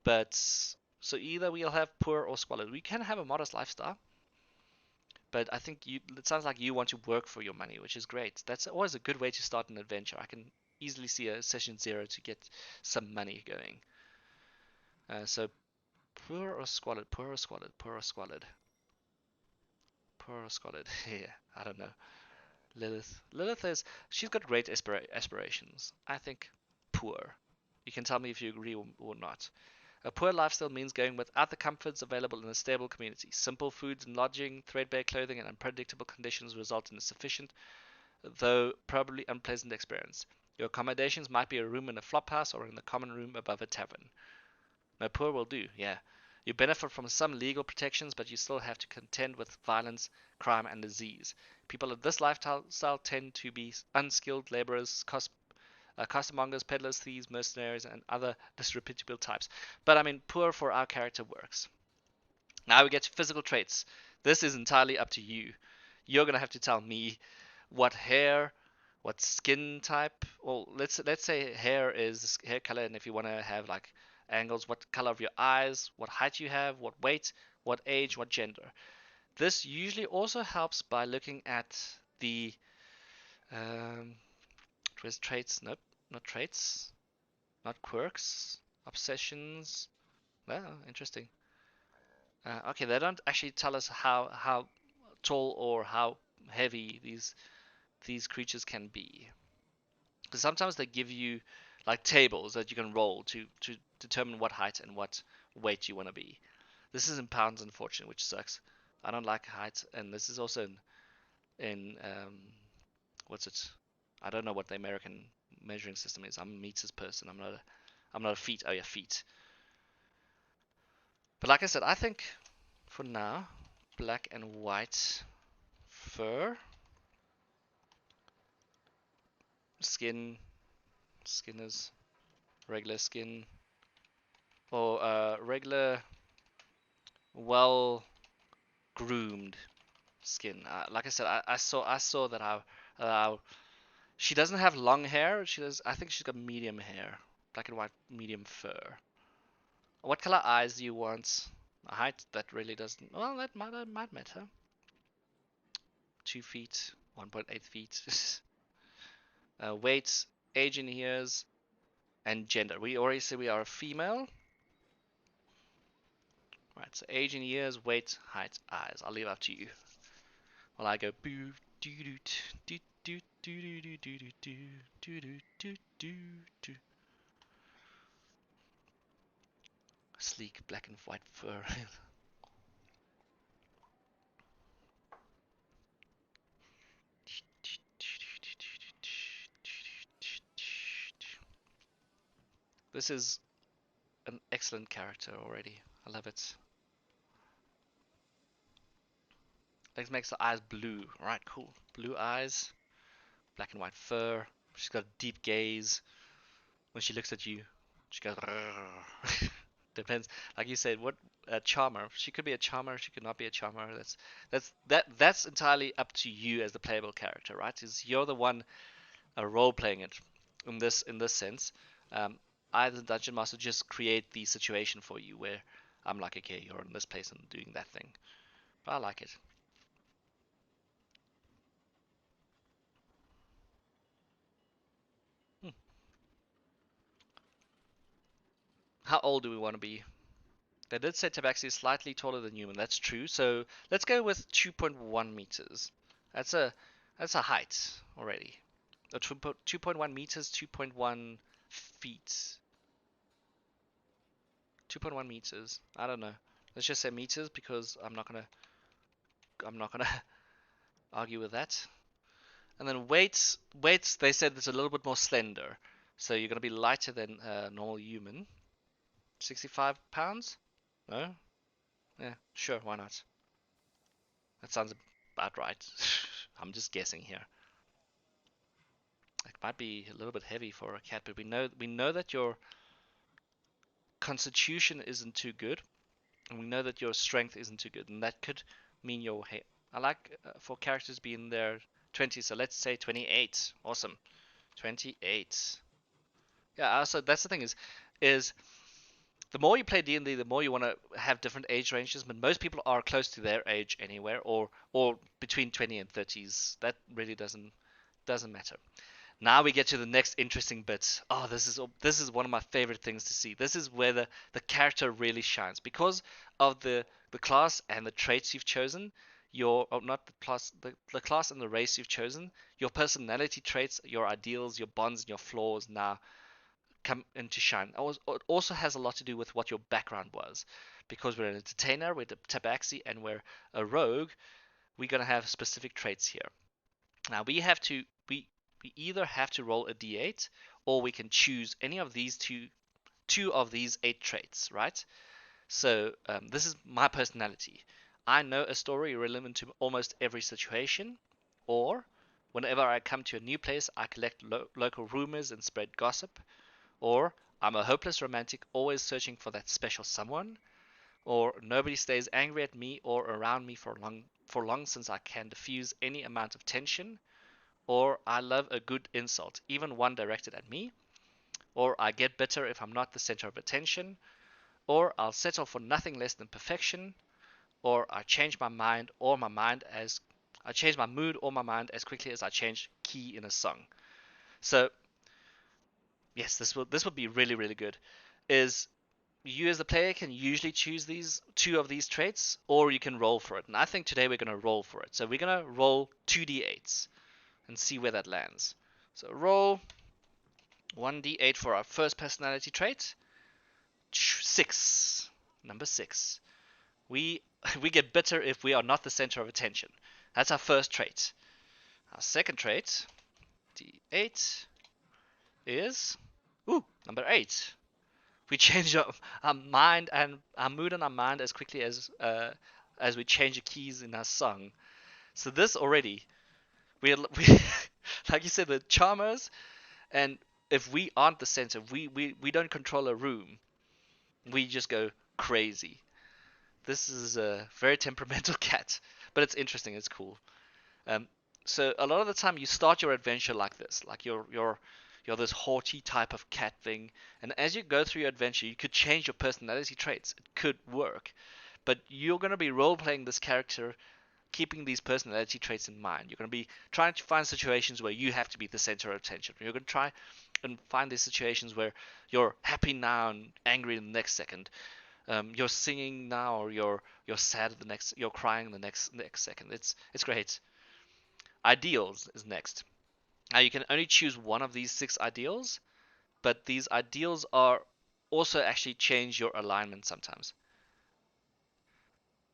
But so either we'll have poor or squalid. We can have a modest lifestyle, but I think it sounds like you want to work for your money, which is great. That's always a good way to start an adventure. I can easily see a session 0 to get some money going. So poor or squalid, poor or squalid, poor or squalid, poor or squalid. Yeah, I don't know. Lilith is she's got great aspirations. I think poor. You can tell me if you agree or not. A poor lifestyle means going without the comforts available in a stable community. Simple foods and lodging, threadbare clothing, and unpredictable conditions result in a sufficient, though probably unpleasant experience. Your accommodations might be a room in a flophouse or in the common room above a tavern. No, poor will do, yeah. You benefit from some legal protections, but you still have to contend with violence, crime, and disease. People of this lifestyle tend to be unskilled laborers, costermongers, peddlers, thieves, mercenaries, and other disreputable types. But I mean, poor for our character works. Now we get to physical traits. This is entirely up to you. You're gonna have to tell me what hair, what skin type. Well, let's say hair is hair color, and if you want to have like angles, what color of your eyes, what height you have, what weight, what age, what gender. This usually also helps by looking at the um, traits. Nope, not traits. Not quirks, obsessions. Oh, interesting. Okay, they don't actually tell us how tall or how heavy these creatures can be. Because sometimes they give you like tables that you can roll to determine what height and what weight you want to be. This is in pounds, unfortunately, which sucks. I don't like height, and this is also in what's it? I don't know what the American measuring system is. I'm a meters person. I'm not a feet. Oh yeah, feet. But like I said, I think for now, black and white fur, skin, skin is regular skin, or regular, well groomed skin. Like I said, I saw that she doesn't have long hair. She does. I think she's got medium hair, black and white, medium fur. What color eyes do you want? A height that really doesn't. Well, that might matter. 2 feet, 1.8 feet. Weight, age in years, and gender. We already said we are a female. Right, so age in years, weight, height, eyes. I'll leave it up to you. Well, I go boo doo doo doo doo doo doo doo doo doo doo doo doo doo. Sleek black and white fur. This is an excellent character already. I love it. Let's make the eyes blue. Alright, cool. Blue eyes, black and white fur. She's got a deep gaze. When she looks at you, she goes. Depends, like you said, what a charmer. She could be a charmer. She could not be a charmer. That's entirely up to you as the playable character, right? Is you're the one role playing it in this sense. Um, I, the dungeon master, just create the situation for you where I'm like, okay, you're in this place and doing that thing. But I like it. Hmm. How old do we want to be? They did say Tabaxi is slightly taller than human. That's true. So let's go with 2.1 meters. That's a that's a height already. 2.1 meters, 2.1 feet. 2.1 meters. I don't know. Let's just say meters because I'm not gonna argue with that. And then weights they said it's a little bit more slender. So you're gonna be lighter than a normal human. 65 pounds? No? Yeah, sure, why not? That sounds about right. I'm just guessing here. It might be a little bit heavy for a cat, but we know that your constitution isn't too good, and we know that your strength isn't too good, and that could mean your hair. I like for characters being their 20, so let's say 28. Awesome, 28. Yeah. Also, that's the thing is the more you play D&D, the more you want to have different age ranges. But most people are close to their age anywhere, or between 20 and 30s. That really doesn't matter. Now we get to the next interesting bit. Oh, this is one of my favorite things to see. This is where the character really shines because of the class and the traits you've chosen. Not the class and the race you've chosen. Your personality traits, your ideals, your bonds, and your flaws now come into shine. It also has a lot to do with what your background was, because we're an entertainer, we're the tabaxi, and we're a rogue. We're gonna have specific traits here. Now we either have to roll a d8 or we can choose any of these two of these 8 traits, right? So this is my personality. I know a story relevant to almost every situation, or whenever I come to a new place, I collect local rumors and spread gossip, or I'm a hopeless romantic always searching for that special someone, or nobody stays angry at me or around me for long since I can diffuse any amount of tension, or I love a good insult, even one directed at me, or I get bitter if I'm not the center of attention, or I'll settle for nothing less than perfection, or I change my mood or my mind as quickly as I change key in a song. So yes, this will be really really good. Is you as the player can usually choose these two of these traits, or you can roll for it. And I think today we're going to roll for it. So we're going to roll 2d8s and see where that lands. So roll 1d8 for our first personality trait. 6. Number 6. We we get bitter if we are not the center of attention. That's our first trait. Our second trait, d8, is number 8. We change our mind and our mood and our mind as quickly as we change the keys in our song. So this already we like you said, the charmers, and if we aren't the center, we don't control a room, we just go crazy. This is a very temperamental cat, but it's interesting. It's cool. Um, so a lot of the time you start your adventure like this, like you're this haughty type of cat thing, and as you go through your adventure, you could change your personality traits. It could work, but you're going to be role playing this character, keeping these personality traits in mind. You're going to be trying to find situations where you have to be the center of attention. You're going to try and find these situations where you're happy now and angry in the next second. You're singing now, or you're sad the next. You're crying the next second. It's great. Ideals is next. Now you can only choose one of these 6 ideals, but these ideals are also actually change your alignment sometimes.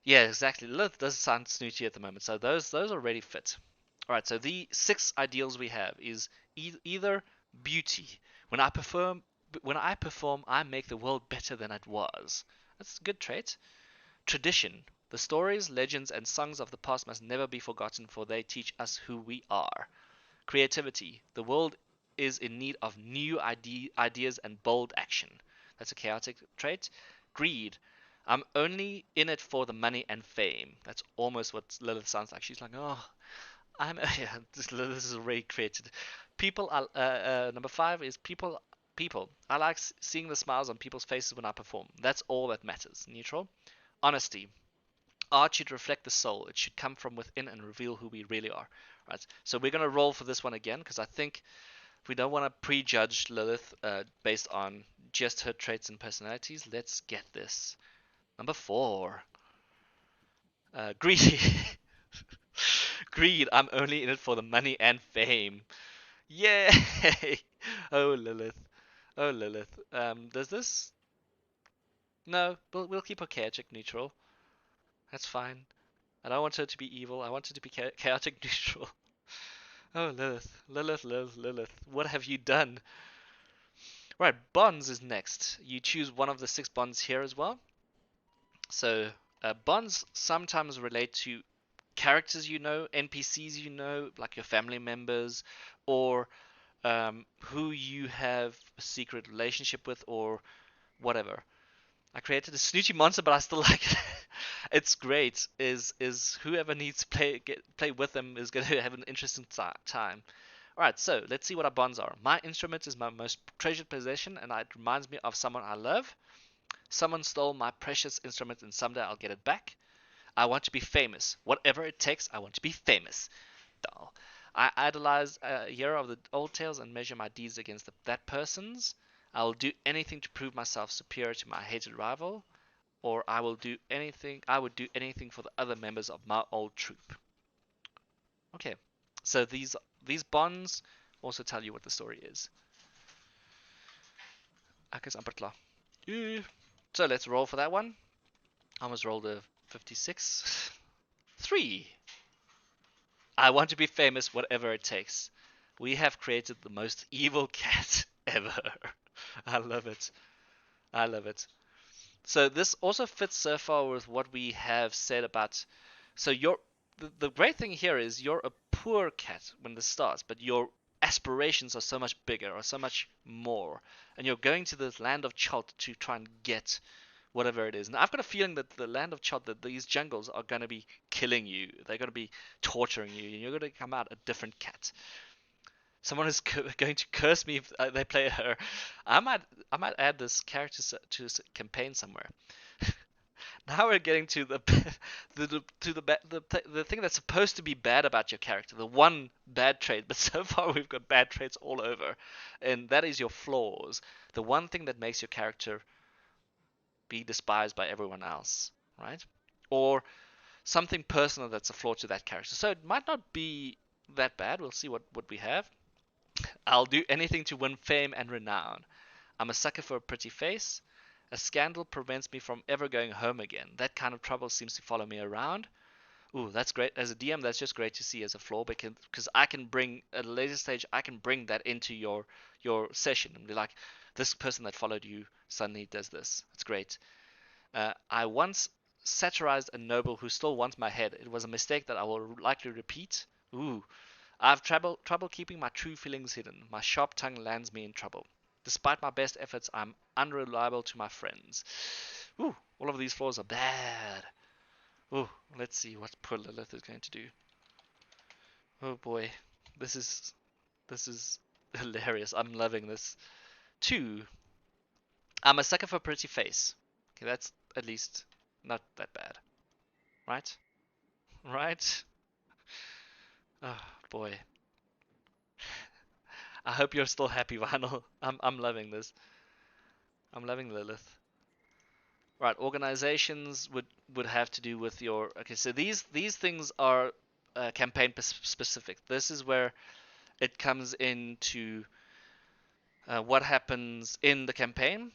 Yeah, exactly. Lilith does sound snooty at the moment, so those already fit. All right, so the 6 ideals we have is either beauty. When I perform when I perform, I make the world better than it was. That's a good trait. Tradition. The stories, legends, and songs of the past must never be forgotten, for they teach us who we are. Creativity. The world is in need of new ideas and bold action. That's a chaotic trait. Greed. I'm only in it for the money and fame. That's almost what Lilith sounds like. She's like, oh, I'm yeah. This is already created. People are number 5 is people. People. I like seeing the smiles on people's faces when I perform. That's all that matters. Neutral. Honesty. Art should reflect the soul. It should come from within and reveal who we really are. Right. So we're gonna roll for this one again because I think we don't want to prejudge Lilith based on just her traits and personalities. Let's get this. Number 4. Greedy. Greed. I'm only in it for the money and fame. Yay! Oh Lilith. Oh Lilith. Does this? No. We'll keep her chaotic neutral. That's fine. I don't want her to be evil. I want her to be chaotic neutral. Oh Lilith. Lilith. Lilith. Lilith. What have you done? Right. Bonds is next. You choose one of the 6 bonds here as well. So bonds sometimes relate to characters you know, NPCs you know, like your family members, or who you have a secret relationship with, or whatever. I created a snooty monster, but I still like it. It's great. Is whoever needs to play with them is going to have an interesting time. All right, so let's see what our bonds are. My instrument is my most treasured possession, and it reminds me of someone I love. Someone stole my precious instrument, and someday I'll get it back. I want to be famous. Whatever it takes, I want to be famous. Dull. I idolize a hero of the old tales and measure my deeds against that person's. I will do anything to prove myself superior to my hated rival, or I will do anything. I would do anything for the other members of my old troop. Okay, so these bonds also tell you what the story is. Ek is amper klaar. So let's roll for that one. I almost rolled a 56. 3. I want to be famous whatever it takes. We have created the most evil cat ever. I love it. I love it. So this also fits so far with what we have said about. So the great thing here is you're a poor cat when this starts, but your aspirations are so much bigger or so much more, and you're going to the land of Chult to try and get whatever it is. And I've got a feeling that the land of Chult, that these jungles are going to be killing you. They're going to be torturing you, and you're going to come out a different cat. Someone is going to curse me if they play her. I might add this character to a campaign somewhere. Now we're getting to the thing that's supposed to be bad about your character, the one bad trait. But so far we've got bad traits all over, and that is your flaws. The one thing that makes your character be despised by everyone else, right? Or something personal that's a flaw to that character. So it might not be that bad. We'll see what we have. I'll do anything to win fame and renown. I'm a sucker for a pretty face. A scandal prevents me from ever going home again. That kind of trouble seems to follow me around. Ooh, that's great. As a DM, that's just great to see as a flaw, because I can bring, at a later stage, I can bring that into your session and be like, this person that followed you suddenly does this. It's great. I once satirized a noble who still wants my head. It was a mistake that I will likely repeat. Ooh, I've trouble keeping my true feelings hidden. My sharp tongue lands me in trouble. Despite my best efforts, I'm unreliable to my friends. Ooh, all of these flaws are bad. Ooh, let's see what poor Lilith is going to do. Oh boy, this is hilarious. I'm loving this. 2. I'm a sucker for a pretty face. Okay, that's at least not that bad, right? Right? Oh boy. I hope you're still happy, Vinyl. I'm loving this. I'm loving Lilith. Right, organizations would have to do with your. Okay, so these things are campaign specific. This is where it comes into what happens in the campaign.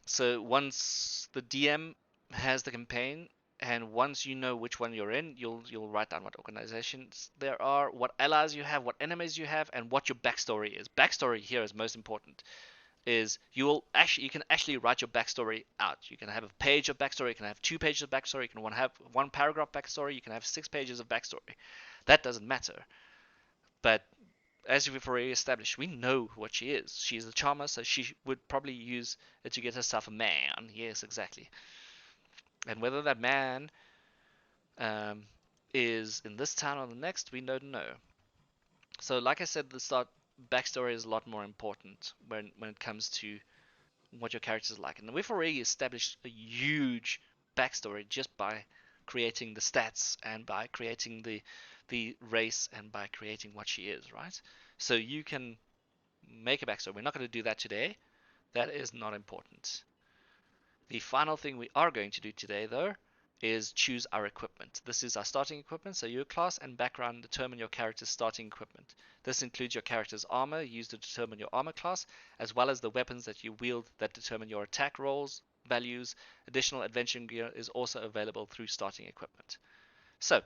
So once the DM has the campaign, and once you know which one you're in, you'll write down what organizations there are, what allies you have, what enemies you have, and what your backstory is. Backstory here is most important. is you can actually write your backstory out. You can have a page of backstory, you can have 2 pages of backstory, you can have 1 paragraph backstory, you can have 6 pages of backstory. That doesn't matter. But as we've already established, we know what she is. She's a charmer, so she would probably use it to get herself a man. Yes, exactly. And whether that man is in this town or the next, we don't know. So, like I said, the start backstory is a lot more important when it comes to what your character's like. And we've already established a huge backstory just by creating the stats and by creating the race and by creating what she is, right? So you can make a backstory. We're not going to do that today. That is not important. The final thing we are going to do today, though, is choose our equipment. This is our starting equipment, so your class and background determine your character's starting equipment. This includes your character's armor, used to determine your armor class, as well as the weapons that you wield that determine your attack rolls, values. Additional adventuring gear is also available through starting equipment. So,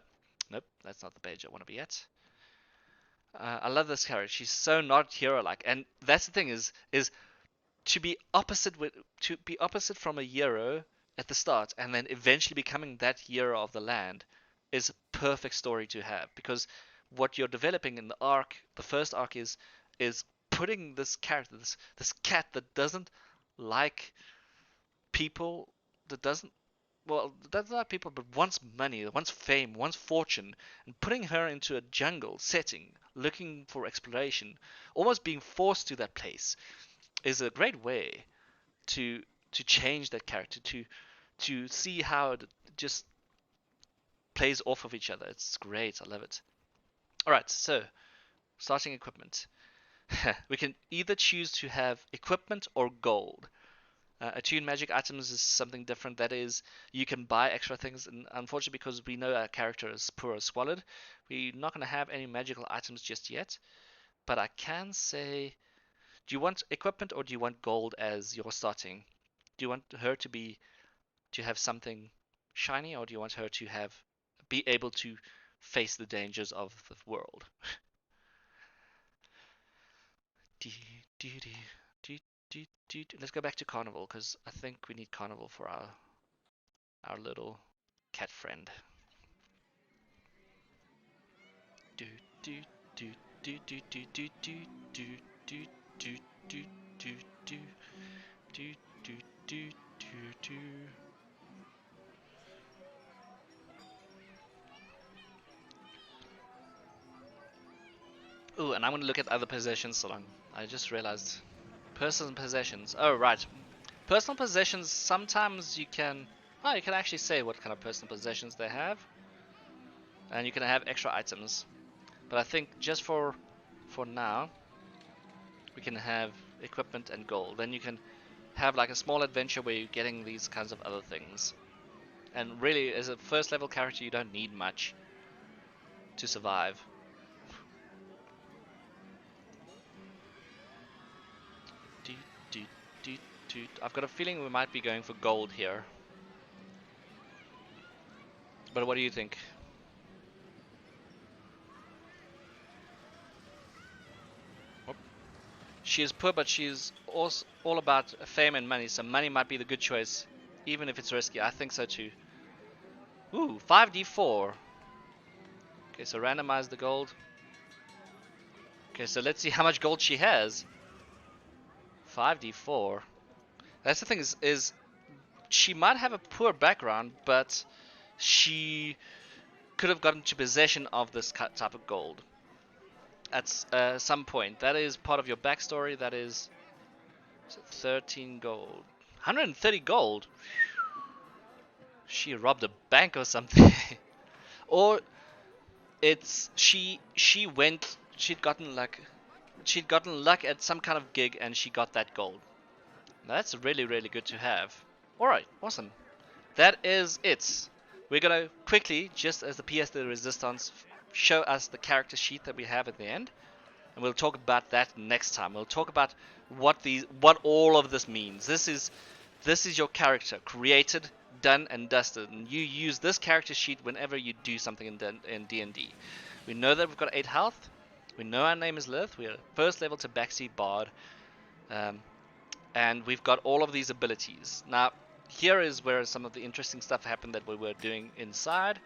nope, that's not the page I want to be at. I love this character. She's so not hero-like, and that's the thing is to be opposite from a hero at the start and then eventually becoming that hero of the land is a perfect story to have, because what you're developing in the first arc is putting this character, this cat that doesn't like people, that doesn't like people, but wants money, wants fame, wants fortune, and putting her into a jungle setting, looking for exploration, almost being forced to that place, is a great way to change that character, to see how it just plays off of each other. It's great. I love it. All right, so starting equipment. We can either choose to have equipment or gold. Attune magic items is something different. That is, you can buy extra things, and unfortunately, because we know our character is poor as swallowed, we're not going to have any magical items just yet. But I can say, do you want equipment or do you want gold as your starting? Do you want her to have something shiny, or do you want her to be able to face the dangers of the world? Let's go back to carnival, because I think we need carnival for our little cat friend. Do do do do do do do do do do do do do do do do do do. Ooh, and I'm gonna look at other possessions so long. I just realized personal possessions. Oh right, personal possessions. Sometimes you can. Oh, you can actually say what kind of personal possessions they have, and you can have extra items. But I think just for now, we can have equipment and gold. Then you can have like a small adventure where you're getting these kinds of other things. And really, as a first level character, you don't need much to survive. I've got a feeling we might be going for gold here. But what do you think? She is poor, but she's also all about fame and money, so money might be the good choice, even if it's risky. I think so too. Ooh, 5d4. Okay, so randomize the gold. Okay, so let's see how much gold she has. 5d4. That's the thing is she might have a poor background, but she could have gotten to possession of this type of gold at some point. That is part of your backstory. That is 13 gold. 130 gold? She robbed a bank or something. Or it's she'd gotten luck at some kind of gig and she got that gold. That's really, really good to have. Alright, awesome. That is it. We're gonna quickly, just as the pièce de résistance, show us the character sheet that we have at the end, and we'll talk about that next time. We'll talk about what all of this means. This is your character, created, done, and dusted, and you use this character sheet whenever you do something in D&D. We know that we've got 8 health. We know our name is Lilith. We're first level to backseat bard. and we've got all of these abilities. Now, here is where some of the interesting stuff happened that we were doing inside,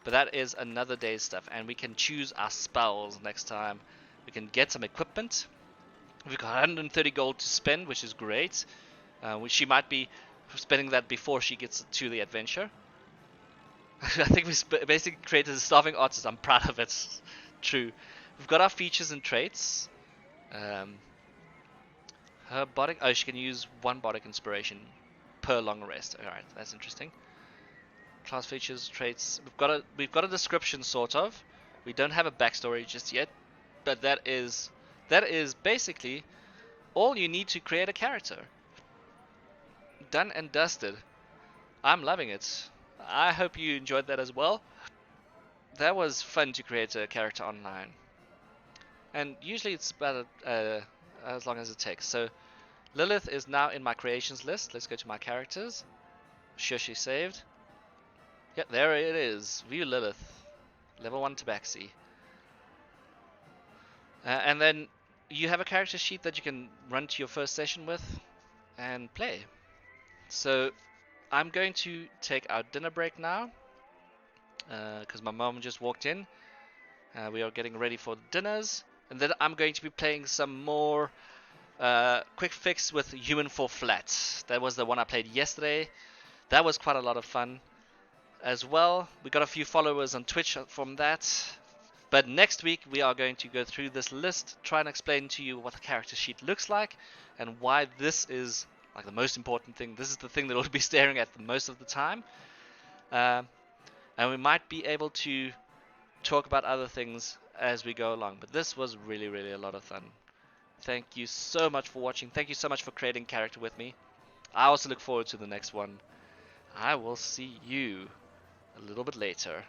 but that is another day's stuff, and we can choose our spells next time. We can get some equipment. We've got 130 gold to spend, which is great. She might be spending that before she gets to the adventure. I think we basically created a starving artist. I'm proud of it. True. We've got our features and traits. Her bodic. Oh, she can use one bodic inspiration per long rest. All right, that's interesting. Class features, traits. We've got a description sort of. We don't have a backstory just yet, but that is basically all you need to create a character. Done and dusted. I'm loving it. I hope you enjoyed that as well. That was fun to create a character online. And usually it's about as long as it takes. So Lilith is now in my creations list. Let's go to my characters. Sure, she saved. Yep, there it is. View Lilith. Level 1 Tabaxi. And then you have a character sheet that you can run to your first session with and play. So I'm going to take our dinner break now because my mom just walked in. We are getting ready for dinners, and then I'm going to be playing some more quick fix with Human Fall Flat. That was the one I played yesterday. That was quite a lot of fun as well. We got a few followers on Twitch from that. But next week we are going to go through this list, try and explain to you what the character sheet looks like and why this is like the most important thing. This is the thing that we'll be staring at the most of the time. And we might be able to talk about other things as we go along. But this was really, really a lot of fun. Thank you so much for watching. Thank you so much for creating character with me. I also look forward to the next one. I will see you a little bit later.